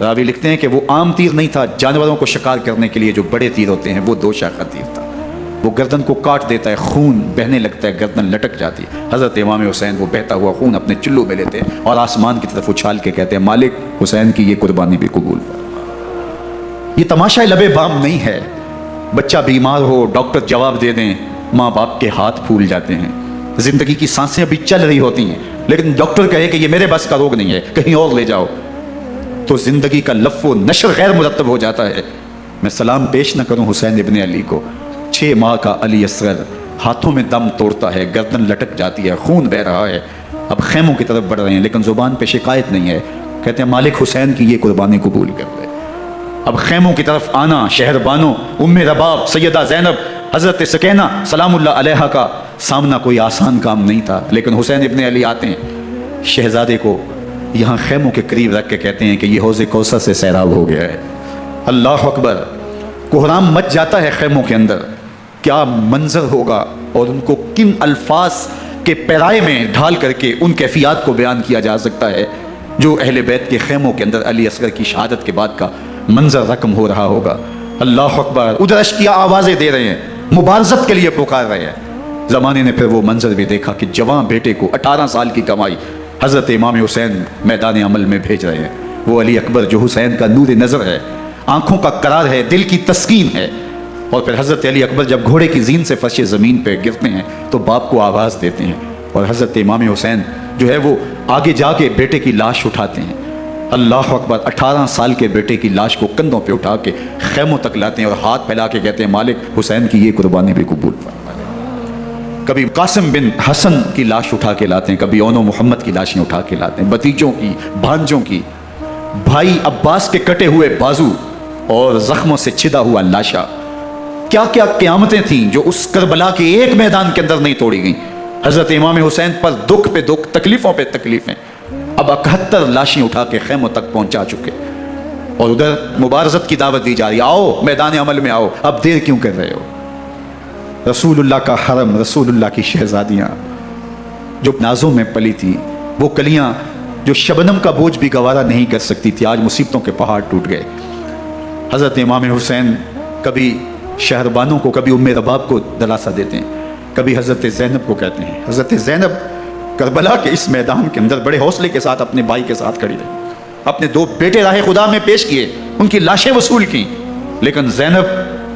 راوی لکھتے ہیں کہ وہ عام تیر نہیں تھا، جانوروں کو شکار کرنے کے لیے جو بڑے تیر ہوتے ہیں وہ 2 شاخہ تیر تھا۔ وہ گردن کو کاٹ دیتا ہے، خون بہنے لگتا ہے، گردن لٹک جاتی ہے۔ حضرت امام حسین وہ بہتا ہوا خون اپنے چلو میں لیتے ہیں اور آسمان کی طرف اچھال کے کہتے ہیں مالک حسین کی یہ قربانی بھی قبول فرما۔ یہ تماشا لبے بام نہیں ہے، بچہ بیمار ہو ڈاکٹر جواب دے دیں، ماں باپ کے ہاتھ پھول جاتے ہیں، زندگی کی سانسیں ابھی چل رہی ہوتی ہیں، لیکن ڈاکٹر کہے کہ یہ میرے بس کا روگ نہیں ہے، کہیں اور لے جاؤ، تو زندگی کا لف و نشر غیر مرتب ہو جاتا ہے۔ میں سلام پیش نہ کروں حسین ابن علی کو، 6 ماہ کا علی اصغر ہاتھوں میں دم توڑتا ہے، گردن لٹک جاتی ہے، خون بہ رہا ہے، اب خیموں کی طرف بڑھ رہے ہیں، لیکن زبان پہ شکایت نہیں ہے، کہتے ہیں مالک حسین کی یہ قربانی قبول کر لے۔ اب خیموں کی طرف آنا، شہر بانو، ام رباب، سیدہ زینب، حضرت سکینہ سلام اللہ علیہا کا سامنا کوئی آسان کام نہیں تھا، لیکن حسین ابن علی آتے ہیں، شہزادے کو یہاں خیموں کے قریب رکھ کے کہتے ہیں کہ یہ حوض کوثر سے سیراب ہو گیا ہے۔ اللہ اکبر، کوہرام مچ جاتا ہے خیموں کے اندر، کیا منظر ہوگا اور ان کو کن الفاظ کے پیرائے میں ڈھال کر کے ان کیفیات کو بیان کیا جا سکتا ہے جو اہل بیت کے خیموں کے اندر علی اصغر کی شہادت کے بعد کا منظر رقم ہو رہا ہوگا۔ اللہ اکبر، ادھر اشقیاء آوازیں دے رہے ہیں، مبارزت کے لیے پکار رہے ہیں۔ زمانے نے پھر وہ منظر بھی دیکھا کہ جوان بیٹے کو 18 سال کی کمائی حضرت امام حسین میدان عمل میں بھیج رہے ہیں۔ وہ علی اکبر جو حسین کا نور نظر ہے، آنکھوں کا قرار ہے، دل کی تسکین ہے، اور پھر حضرت علی اکبر جب گھوڑے کی زین سے فرش زمین پہ گرتے ہیں تو باپ کو آواز دیتے ہیں، اور حضرت امام حسین جو ہے وہ آگے جا کے بیٹے کی لاش اٹھاتے ہیں۔ اللہ اکبر، 18 سال کے بیٹے کی لاش کو کندھوں پہ اٹھا کے خیموں تک لاتے ہیں اور ہاتھ پھیلا کے کہتے ہیں مالک حسین کی یہ قربانی بھی قبول فرما۔ کبھی قاسم بن حسن کی لاش اٹھا کے لاتے ہیں، کبھی اون و محمد کی لاشیں اٹھا کے لاتے ہیں، بتیجوں کی، بھانجوں کی، بھائی عباس کے کٹے ہوئے بازو اور زخموں سے چھدا ہوا لاشا۔ کیا کیا قیامتیں تھیں جو اس کربلا کے ایک میدان کے اندر نہیں توڑی گئیں۔ حضرت امام حسین پر دکھ پہ دکھ، تکلیفوں پہ تکلیفیں، اب 71 لاشیں اٹھا کے خیموں تک پہنچا چکے، اور ادھر مبارزت کی دعوت دی جا رہی، آؤ میدان عمل میں آؤ، اب دیر کیوں کر رہے ہو؟ رسول اللہ کا حرم، رسول اللہ کی شہزادیاں جو نازوں میں پلی تھی، وہ کلیاں جو شبنم کا بوجھ بھی گوارا نہیں کر سکتی تھی، آج مصیبتوں کے پہاڑ ٹوٹ گئے۔ حضرت امام حسین کبھی شہربانوں کو، کبھی ام رباب کو دلاسا دیتے ہیں، کبھی حضرت زینب کو کہتے ہیں۔ حضرت زینب کربلا کے اس میدان کے اندر بڑے حوصلے کے ساتھ اپنے بھائی کے ساتھ کھڑی رہی، اپنے 2 بیٹے راہ خدا میں پیش کیے، ان کی لاشیں وصول کی، لیکن زینب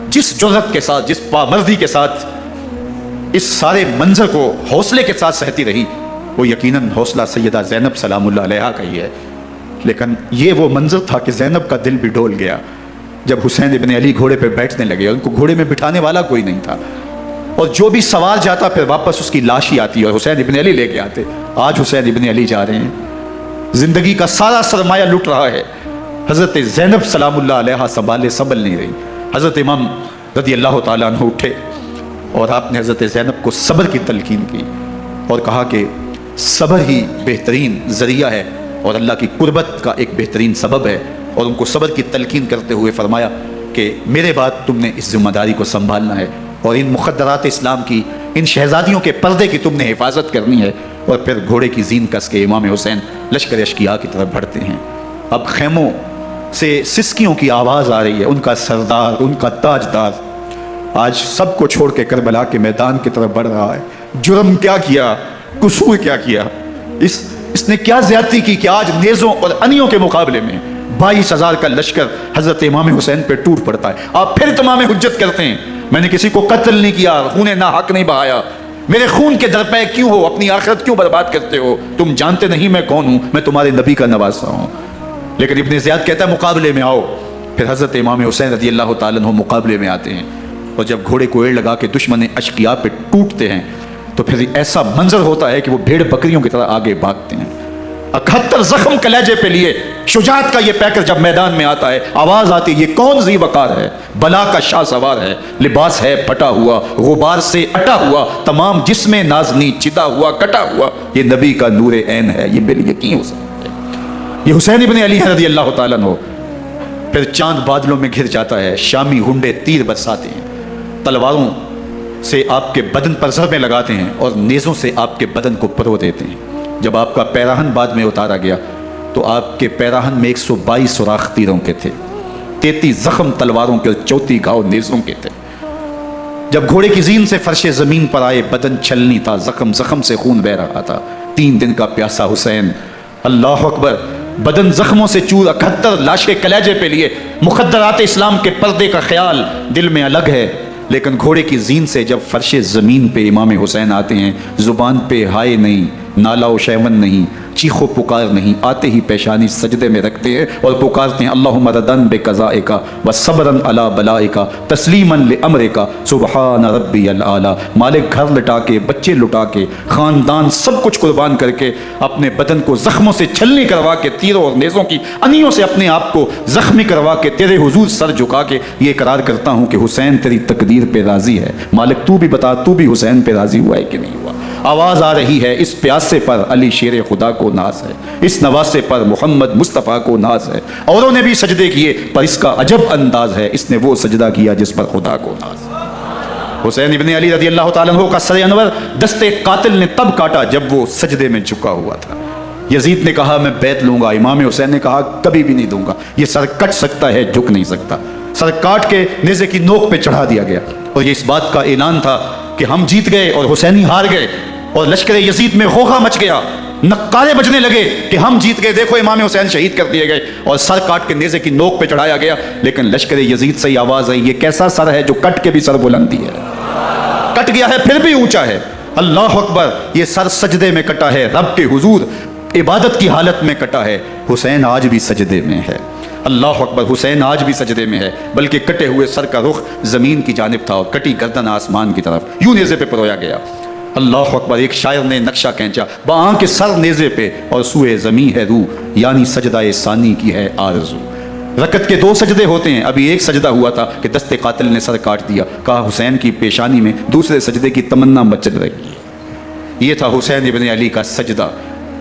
جس جرأت کے ساتھ، جس پامردی کے ساتھ اس سارے منظر کو حوصلے کے ساتھ سہتی رہی، وہ یقیناً حوصلہ سیدہ زینب سلام اللہ علیہا کا ہی ہے۔ لیکن یہ وہ منظر تھا کہ زینب کا دل بھی ڈول گیا جب حسین ابن علی گھوڑے پہ بیٹھنے لگے، اور ان کو گھوڑے میں بٹھانے والا کوئی نہیں تھا، اور جو بھی سوار جاتا پھر واپس اس کی لاش ہی آتی اور حسین ابن علی لے کے آتے۔ آج حسین ابن علی جا رہے ہیں، زندگی کا سارا سرمایہ لٹ رہا ہے، حضرت زینب سلام اللہ علیہا سنبھل نہیں رہی۔ حضرت امام رضی اللہ تعالیٰ عنہ اٹھے اور آپ نے حضرت زینب کو صبر کی تلقین کی اور کہا کہ صبر ہی بہترین ذریعہ ہے اور اللہ کی قربت کا ایک بہترین سبب ہے، اور ان کو صبر کی تلقین کرتے ہوئے فرمایا کہ میرے بعد تم نے اس ذمہ داری کو سنبھالنا ہے، اور ان مخدرات اسلام کی، ان شہزادیوں کے پردے کی تم نے حفاظت کرنی ہے۔ اور پھر گھوڑے کی زین کس کے امام حسین لشکر اشقیاء کی طرف بڑھتے ہیں۔ اب خیموں سے سسکیوں کی آواز آ رہی ہے، ان کا سردار، ان کا تاجدار آج سب کو چھوڑ کے کربلا کے میدان کی طرف بڑھ رہا ہے۔ جرم کیا کیا، قصور کیا کیا، اس نے کیا زیادتی کی کہ آج نیزوں اور انیوں کے مقابلے میں 22,000 کا لشکر حضرت امام حسین پہ ٹوٹ پڑتا ہے۔ آپ پھر تمام حجت کرتے ہیں میں نے کسی کو قتل نہیں کیا، خون ناحق نہیں بہایا، میرے خون کے درپے کیوں ہو، اپنی آخرت کیوں برباد کرتے ہو؟ تم جانتے نہیں میں کون ہوں، میں تمہارے نبی کا نواسا ہوں۔ لیکن ابن زیاد کہتا ہے مقابلے میں آؤ۔ پھر حضرت امام حسین رضی اللہ تعالیٰ عنہ مقابلے میں آتے ہیں، اور جب گھوڑے کو ایڑ لگا کے دشمن اشقیاء پہ ٹوٹتے ہیں تو پھر ایسا منظر ہوتا ہے کہ وہ بھیڑ بکریوں کی طرح آگے بھاگتے ہیں۔ 71 زخم کلیجے پہ لیے شجاعت کا یہ پیکر جب میدان میں آتا ہے، آواز آتی، یہ کون ذی وقار ہے، بلا کا شاہ سوار ہے، لباس ہے پھٹا ہوا، غبار سے اٹا ہوا، تمام جسم نازنی چدا ہوا کٹا ہوا، یہ نبی کا نور عین ہے، یہ بال یقین ہو سکتا ہے، یہ حسین ابن علی رضی اللہ تعالیٰ عنہ۔ پھر چاند بادلوں میں گھر جاتا ہے، شامی ہنڈے تیر برساتے ہیں، تلواروں سے آپ کے بدن پر ضربیں لگاتے ہیں اور نیزوں سے آپ کے بدن کو پرو دیتے ہیں۔ جب آپ کا پیراہن بعد میں اتارا گیا تو آپ کے پیراہن میں 122 سوراخ تیروں کے تھے، 33 زخم تلواروں کے اور 34 گھاؤ نیزوں کے تھے۔ جب گھوڑے کی زین سے فرش زمین پر آئے، بدن چھلنی تھا، زخم زخم سے خون بہ رہا تھا، 3 دن کا پیاسا حسین، اللہ اکبر، بدن زخموں سے چور، 71 لاشیں کلیجے پہ لیے، مخدرات اسلام کے پردے کا خیال دل میں الگ ہے، لیکن گھوڑے کی زین سے جب فرش زمین پہ امام حسین آتے ہیں، زبان پہ ہائے نہیں، نالا و شیون نہیں، چیخ و پکار نہیں، آتے ہی پیشانی سجدے میں رکھتے ہیں اور پکارتے ہیں اللہم ردن بقضائک و صبرن علی بلائک تسلیما لامرک سبحان ربی الاعلی۔ مالک گھر لٹا کے، بچے لٹا کے، خاندان سب کچھ قربان کر کے، اپنے بدن کو زخموں سے چھلنی کروا کے، تیروں اور نیزوں کی انیوں سے اپنے آپ کو زخمی کروا کے، تیرے حضور سر جھکا کے یہ اقرار کرتا ہوں کہ حسین تیری تقدیر پہ راضی ہے، مالک تو بھی بتا، تو بھی حسین پہ راضی ہوا ہے کہ نہیں ہوا؟ آواز آ رہی ہے، اس پیاسے پر علی شیر خدا کو ناز ہے، اس نواسے پر محمد مصطفیٰ کو ناز ہے، اوروں نے بھی سجدے کیے پر اس کا عجب انداز ہے، اس نے وہ سجدہ کیا جس پر خدا کو ناز ہے۔ حسین ابن علی رضی اللہ تعالیٰ عنہ کا سر انور دستے قاتل نے تب کاٹا جب وہ سجدے میں جھکا ہوا تھا۔ یزید نے کہا میں بیعت لوں گا، امام حسین نے کہا کبھی بھی نہیں دوں گا، یہ سر کٹ سکتا ہے جھک نہیں سکتا۔ سر کاٹ کے نیزے کی نوک پہ چڑھا دیا گیا، اور یہ اس بات کا اعلان تھا کہ ہم جیت گئے اور حسینی ہار گئے، اور لشکر یزید میں غوغا مچ گیا، نقارے بجنے لگے کہ ہم جیت گئے، دیکھو امام حسین شہید کر دیے گئے، اور سر کاٹ کے نیزے کی نوک پہ چڑھایا گیا۔ لیکن لشکر یزید سے آواز آئی، یہ کیسا سر ہے جو کٹ کے بھی سر بلندی ہے، کٹ گیا ہے پھر بھی اونچا ہے، اللہ اکبر، یہ سر سجدے میں کٹا ہے، رب کے حضور عبادت کی حالت میں کٹا ہے، حسین آج بھی سجدے میں ہے، اللہ اکبر، حسین آج بھی سجدے میں ہے، بلکہ کٹے ہوئے سر کا رخ زمین کی جانب تھا اور کٹی گردن آسمان کی طرف، یوں نیزے پہ پرویا گیا، اللہ اکبر۔ ایک شاعر نے نقشہ کھینچا، باں کے سر نیزے پہ اور سوئے زمین ہے روح، یعنی سجدہ ثانی کی ہے آرزو۔ رکعت کے 2 سجدے ہوتے ہیں، ابھی ایک سجدہ ہوا تھا کہ دستے قاتل نے سر کاٹ دیا، کہا حسین کی پیشانی میں دوسرے سجدے کی تمنا مچل رہی ہے۔ یہ تھا حسین ابن علی کا سجدہ،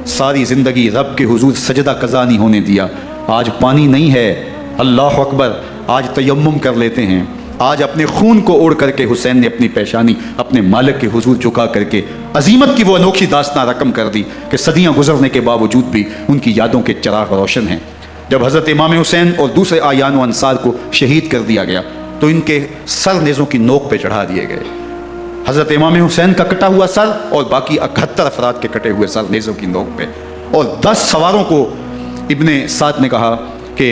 ساری زندگی رب کے حضور سجدہ قضا نہیں ہونے دیا۔ آج پانی نہیں ہے، اللہ اکبر، آج تیمم کر لیتے ہیں، آج اپنے خون کو اوڑھ کر کے حسین نے اپنی پیشانی اپنے مالک کے حضور جھکا کر کے عظیمت کی وہ انوکھی داستان رقم کر دی کہ صدیاں گزرنے کے باوجود بھی ان کی یادوں کے چراغ روشن ہیں۔ جب حضرت امام حسین اور دوسرے اعیان و انصار کو شہید کر دیا گیا تو ان کے سر نیزوں کی نوک پہ چڑھا دیے گئے، حضرت امام حسین کا کٹا ہوا سر اور باقی 71 افراد کے کٹے ہوئے سر نیزوں کی نوک پہ، اور 10 سواروں کو ابن سعد نے کہا کہ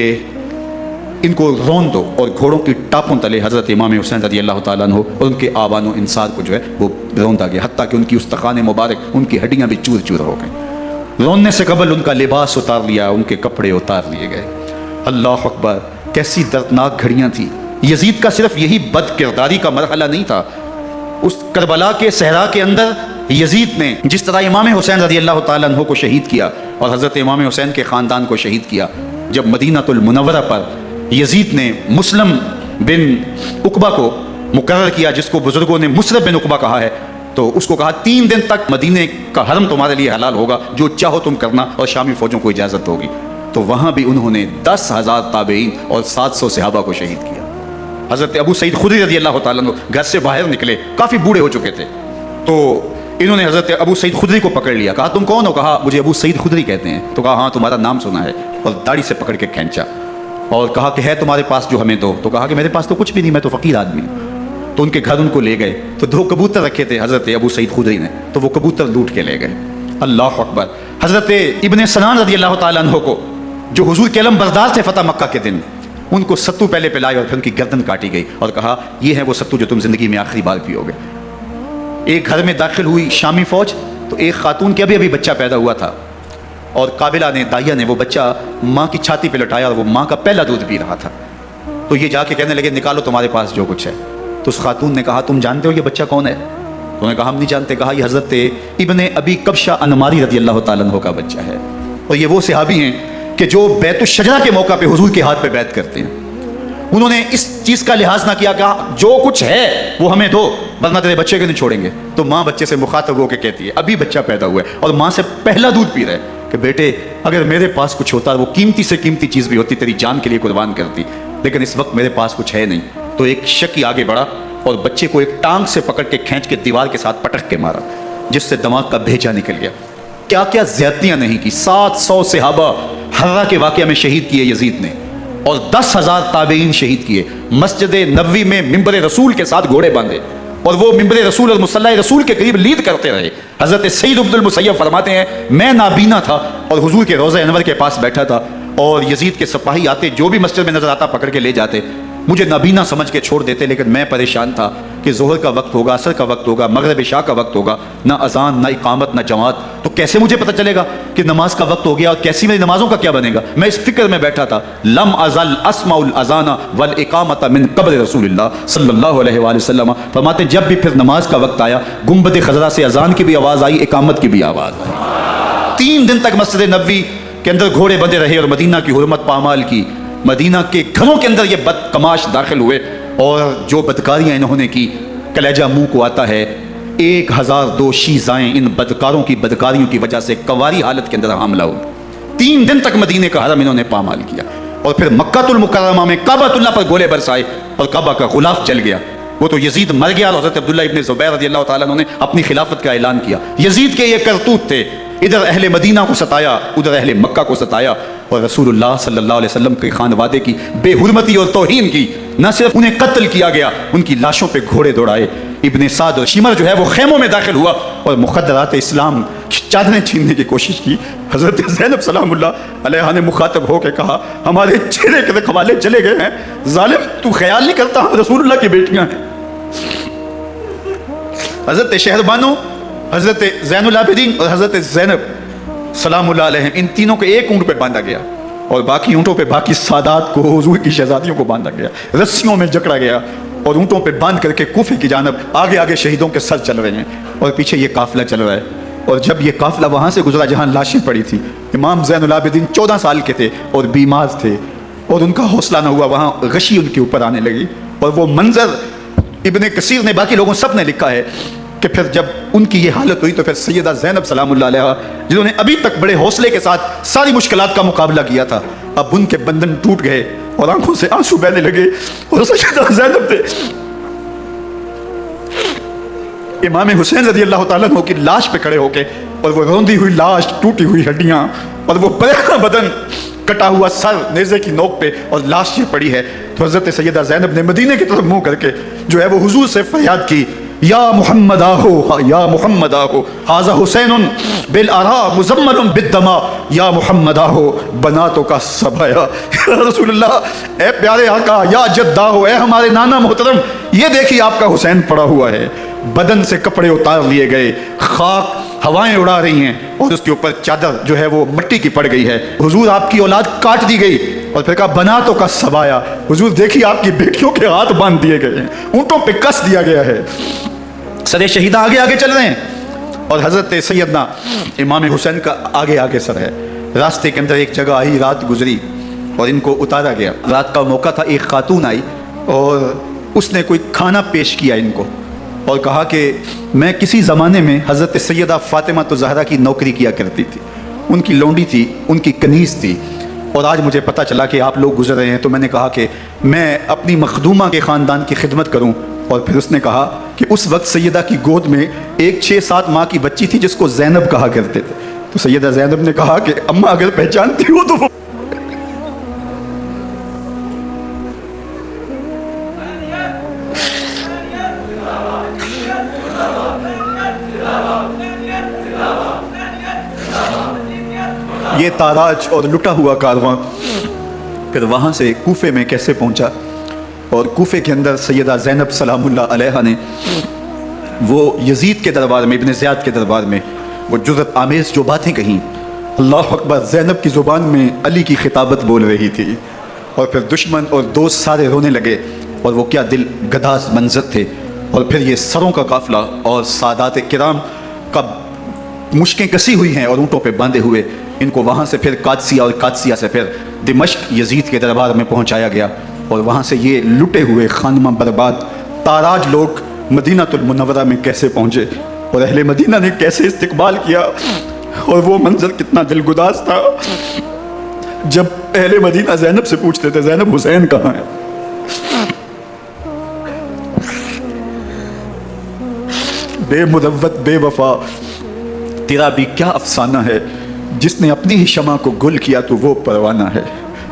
ان کو رون دو، اور گھوڑوں کی ٹاپوں تلے حضرت امام حسین رضی اللہ تعالیٰ عنہ اور ان کے آبان و انصار کو جو ہے وہ روندا گیا، حتیٰ کہ ان کی استخوان مبارک، ان کی ہڈیاں بھی چور چور ہو گئیں۔ روننے سے قبل ان کا لباس اتار لیا، ان کے کپڑے اتار لیے گئے، اللہ اکبر، کیسی دردناک گھڑیاں تھیں۔ یزید کا صرف یہی بد کرداری کا مرحلہ نہیں تھا، اس کربلا کے صحرا کے اندر یزید نے جس طرح امام حسین رضی اللہ تعالیٰ عنہ کو شہید کیا اور حضرت امام حسین کے خاندان کو شہید کیا، جب مدینہ المنورہ پر یزید نے مسلم بن عقبہ کو مقرر کیا، جس کو بزرگوں نے مسلم بن عقبہ کہا ہے، تو اس کو کہا 3 دن تک مدینے کا حرم تمہارے لیے حلال ہوگا، جو چاہو تم کرنا، اور شامی فوجوں کو اجازت ہوگی۔ تو وہاں بھی انہوں نے 10,000 تابعین اور 700 صحابہ کو شہید کیا۔ حضرت ابو سعید خدری رضی اللہ تعالیٰ عنہ گھر سے باہر نکلے، کافی بوڑھے ہو چکے تھے، تو انہوں نے حضرت ابو سعید خدری کو پکڑ لیا، کہا تم کون ہو؟ کہا مجھے ابو سعید خدری کہتے ہیں۔ تو کہا ہاں تمہارا نام سنا ہے، اور داڑھی سے پکڑ کے کھینچا اور کہا کہ ہے تمہارے پاس جو ہمیں دو؟ تو کہا کہ میرے پاس تو کچھ بھی نہیں، میں تو فقیر آدمی ہوں۔ تو ان کے گھر ان کو لے گئے تو 2 کبوتر رکھے تھے حضرت ابو سعید خدری نے، تو وہ کبوتر لوٹ کے لے گئے۔ اللہ اکبر۔ حضرت ابن سنان رضی اللہ تعالیٰ عنہ کو، جو حضور کے علم بردار تھے فتح مکہ کے دن، ان کو ستو پہلے پلائے اور پھر ان کی گردن کاٹی گئی اور کہا یہ ہے وہ ستو جو تم زندگی میں آخری بار پیو گے۔ ایک گھر میں داخل ہوئی شامی فوج، تو ایک خاتون کے ابھی بچہ پیدا ہوا تھا اور قابلہ نے، دائیا نے وہ بچہ ماں کی چھاتی پہ لٹایا اور وہ ماں کا پہلا دودھ پی رہا تھا۔ تو یہ جا کے کہنے لگے نکالو تمہارے پاس جو کچھ ہے۔ تو اس خاتون نے کہا تم جانتے ہو یہ بچہ کون ہے؟ انہوں نے کہا ہم نہیں جانتے۔ کہا یہ حضرت ابن ابی کبشہ انماری رضی اللہ تعالیٰ عنہ کا بچہ ہے، اور یہ وہ صحابی ہیں کہ جو بیت الشجرہ کے موقع پہ حضور کے ہاتھ پہ بیعت کرتے ہیں۔ انہوں نے اس چیز کا لحاظ نہ کیا، کہا جو کچھ ہے وہ ہمیں دو ورنہ تیرے بچے کو نہیں چھوڑیں گے۔ تو ماں بچے سے مخاطب ہو کے کہتی ہے، ابھی بچہ پیدا ہوا ہے اور ماں سے پہلا دودھ پی رہا ہے، کہ بیٹے اگر میرے پاس کچھ ہوتا، وہ قیمتی سے قیمتی چیز بھی ہوتی تیری جان کے لیے قربان کرتی، لیکن اس وقت میرے پاس کچھ ہے نہیں۔ تو ایک شکی آگے بڑھا اور بچے کو ایک ٹانگ سے پکڑ کے کھینچ کے دیوار کے ساتھ پٹک کے مارا، جس سے دماغ کا بھیجا نکل گیا۔ کیا کیا زیادتیاں نہیں کی۔ 700 صحابہ حرہ کے واقعہ میں شہید کیے یزید نے، اور 10,000 تابعین شہید کیے۔ مسجد نبوی میں ممبر رسول کے ساتھ گھوڑے باندھے اور وہ ممبر رسول اور مصلی رسول کے قریب لید کرتے رہے۔ حضرت سعید بن المسیب فرماتے ہیں میں نابینا تھا اور حضور کے روضہ انور کے پاس بیٹھا تھا، اور یزید کے سپاہی آتے جو بھی مسجد میں نظر آتا پکڑ کے لے جاتے، مجھے نابینا سمجھ کے چھوڑ دیتے، لیکن میں پریشان تھا کہ ظہر کا وقت ہوگا، عصر کا وقت ہوگا، مغرب عشاء کا وقت ہوگا، نہ اذان نہ اقامت نہ جماعت، تو کیسے مجھے پتہ چلے گا کہ نماز کا وقت ہو گیا اور کیسی میری نمازوں کا کیا بنے گا؟ میں اس فکر میں بیٹھا تھا۔ لم ازل اسمع الاذان والاقامت من قبل رسول اللہ صلی اللہ علیہ وآلہ وسلم۔ فرماتے جب بھی پھر نماز کا وقت آیا، گنبد خضرا سے اذان کی بھی آواز آئی، اقامت کی بھی آواز آئی۔ 3 دن تک مسجد نبوی کے اندر گھوڑے بندے رہے اور مدینہ کی حرمت پامال کی۔ مدینہ کے گھروں کے اندر یہ بدکماش داخل ہوئے اور جو بدکاریاں انہوں نے کی، کلیجہ منہ کو آتا ہے۔ 1002 شیزائیں ان بدکاروں کی بدکاریوں کی وجہ سے کواری حالت کے اندر حاملہ ہوئی۔ 3 دن تک مدینے کا حرم انہوں نے پامال کیا، اور پھر مکہ المکرمہ میں کعبۃ اللہ پر گولے برسائے اور کعبہ کا غلاف جل گیا۔ وہ تو یزید مر گیا اور حضرت عبداللہ ابن زبیر رضی اللہ تعالیٰ عنہ نے اپنی خلافت کا اعلان کیا۔ یزید کے یہ کرتوت تھے، ادھر اہل مدینہ کو ستایا، ادھر اہل مکہ کو ستایا، اور رسول اللہ صلی اللہ علیہ وسلم کے خانوادے کی بے حرمتی اور توہین کی۔ نہ صرف انہیں قتل کیا گیا، ان کی لاشوں پہ گھوڑے دوڑائے۔ ابن سعد اور شمر جو ہے وہ خیموں میں داخل ہوا اور مخدرات اسلام چادریں چھیننے کی کوشش کی۔ حضرت زینب سلام اللہ علیہ نے مخاطب ہو کے کہا ہمارے چہرے کے رکھوالے چلے گئے ہیں، ظالم تو خیال نہیں کرتا ہم رسول اللہ کی بیٹیاں ہیں۔ حضرت شہربانو، حضرت زین العابدین اور حضرت زینب سلام اللہ علیہ، ان تینوں کو ایک اونٹ پہ باندھا گیا اور باقی اونٹوں پہ باقی سادات کو، حضور کی شہزادیوں کو باندھا گیا، رسیوں میں جکڑا گیا اور اونٹوں پہ باندھ کر کے کوفے کی جانب آگے آگے شہیدوں کے سر چل رہے ہیں اور پیچھے یہ قافلہ چل رہا ہے۔ اور جب یہ قافلہ وہاں سے گزرا جہاں لاشیں پڑی تھی، امام زین العابدین 14 سال کے تھے اور بیمار تھے اور ان کا حوصلہ نہ ہوا، وہاں غشی ان کے اوپر آنے لگی، اور وہ منظر ابن کثیر نے، باقی لوگوں سب نے لکھا ہے کہ پھر جب ان کی یہ حالت ہوئی تو پھر سیدہ زینب سلام اللہ علیہ، جنہوں نے ابھی تک بڑے حوصلے کے ساتھ ساری مشکلات کا مقابلہ کیا تھا، اب ان کے بندن ٹوٹ گئے اور آنکھوں سے آنسو بہنے لگے، اور سیدہ زینب تھے امام حسین رضی اللہ تعالیٰ عنہ کی لاش پہ کھڑے ہو کے، اور وہ روندی ہوئی لاش، ٹوٹی ہوئی ہڈیاں اور وہ پریشان بدن، کٹا ہوا سر نیزے کی نوک پہ اور لاش یہ پڑی ہے، تو حضرت سیدہ زینب نے مدینے کی طرف منہ کر کے جو ہے وہ حضور سے فریاد کی، یا محمد آہو، یا محمد آہو، حاذا حسین بالآراء مزمل بالدماء، یا محمد آہو بناتوں کا سبایا۔ رسول اللہ، اے پیارے آقا، یا جداہو، اے ہمارے نانا محترم، یہ دیکھیے آپ کا حسین پڑا ہوا ہے، بدن سے کپڑے اتار لیے گئے، خاک ہوائیں اڑا رہی ہیں اور اس کے اوپر چادر جو ہے وہ مٹی کی پڑ گئی ہے، حضور آپ کی اولاد کاٹ دی گئی، اور پھر کہا بناتوں کا سبایا، حضور دیکھیے آپ کی بیٹیوں کے ہاتھ باندھ دیے گئے ہیں، اونٹوں پہ کس دیا گیا ہے۔ سر شہیدہ آگے آگے چل رہے ہیں اور حضرت سیدنا امام حسین کا آگے آگے سر ہے۔ راستے کے اندر ایک جگہ آئی، رات گزری اور ان کو اتارا گیا۔ رات کا موقع تھا، ایک خاتون آئی اور اس نے کوئی کھانا پیش کیا ان کو اور کہا کہ میں کسی زمانے میں حضرت سیدہ فاطمہ الزہرا کی نوکری کیا کرتی تھی، ان کی لونڈی تھی، ان کی کنیز تھی، اور آج مجھے پتہ چلا کہ آپ لوگ گزر رہے ہیں، تو میں نے کہا کہ میں اپنی مخدومہ کے خاندان کی خدمت کروں۔ اور پھر اس نے کہا کہ اس وقت سیدہ کی گود میں ایک 6-7 ماہ کی بچی تھی جس کو زینب کہا کرتے تھے، تو سیدہ زینب نے کہا کہ اماں اگر پہچانتی ہو تو وہ تاراج اور لٹا ہوا کارواں پھر وہاں سے کوفے میں کیسے پہنچا، اور کوفے کے اندر سیدہ زینب سلام اللہ علیہا نے وہ یزید کے دربار میں، ابن زیاد کے دربار میں وہ جرأت آمیز جو باتیں کہیں، اللہ اکبر، زینب کی زبان میں علی کی خطابت بول رہی تھی، اور پھر دشمن اور دوست سارے رونے لگے، اور وہ کیا دل گداز منظر تھے، اور پھر یہ سروں کا قافلہ اور سادات کرام کا مشکیں کسی ہوئی ہیں اور اونٹوں پہ باندھے ہوئے، ان کو وہاں سے پھر قادسیہ اور قادسیہ سے پھر دمشق یزید کے دربار میں پہنچایا گیا، اور وہاں سے یہ لٹے ہوئے خانمہ برباد تاراج لوگ مدینہ المنورہ میں کیسے پہنچے، اور اہل مدینہ نے کیسے استقبال کیا، اور وہ منظر کتنا دل گداز تھا جب اہل مدینہ زینب سے پوچھتے تھے زینب حسین کہاں ہے، بے مروت بے وفا تیرا بھی کیا افسانہ ہے، جس نے اپنی ہی شمع کو گل کیا تو وہ پروانہ ہے،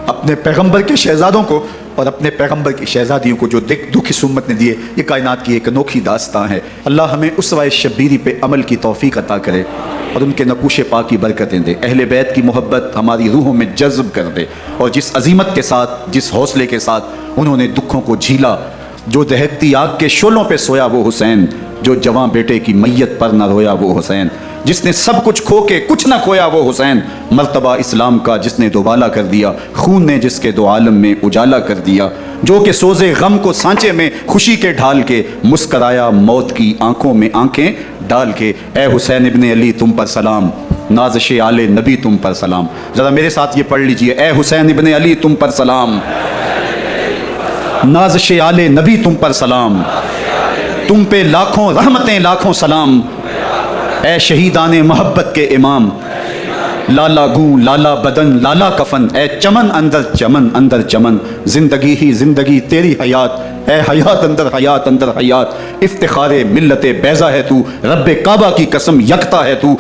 اپنے پیغمبر کے شہزادوں کو اور اپنے پیغمبر کی شہزادیوں کو جو دکھ اس امت نے دیے، یہ کائنات کی ایک انوکھی داستان ہے۔ اللہ ہمیں اسوہ شبیری پہ عمل کی توفیق عطا کرے اور ان کے نقوش پاک کی برکتیں دے، اہل بیت کی محبت ہماری روحوں میں جذب کر دے، اور جس عظیمت کے ساتھ، جس حوصلے کے ساتھ انہوں نے دکھوں کو جھیلا، جو دہکتی آگ کے شعلوں پہ سویا وہ حسین، جو جواں بیٹے کی میت پر نہ رویا وہ حسین، جس نے سب کچھ کھو کے کچھ نہ کھویا وہ حسین، مرتبہ اسلام کا جس نے دوبالا کر دیا، خون نے جس کے دو عالم میں اجالا کر دیا، جو کہ سوزے غم کو سانچے میں خوشی کے ڈھال کے مسکرایا موت کی آنکھوں میں آنکھیں ڈال کے، اے حسین ابن علی تم پر سلام، نازش آل نبی تم پر سلام۔ ذرا میرے ساتھ یہ پڑھ لیجئے، اے حسین ابن علی تم پر سلام، نازش آل نبی تم پر سلام، تم پہ لاکھوں رحمتیں لاکھوں سلام، اے شہیدان محبت کے امام، لالا گوں لالا بدن لالا کفن، اے چمن اندر چمن، زندگی ہی زندگی تیری حیات، اے حیات اندر حیات، افتخار ملت بیضا ہے تو، رب کعبہ کی قسم یکتا ہے تو۔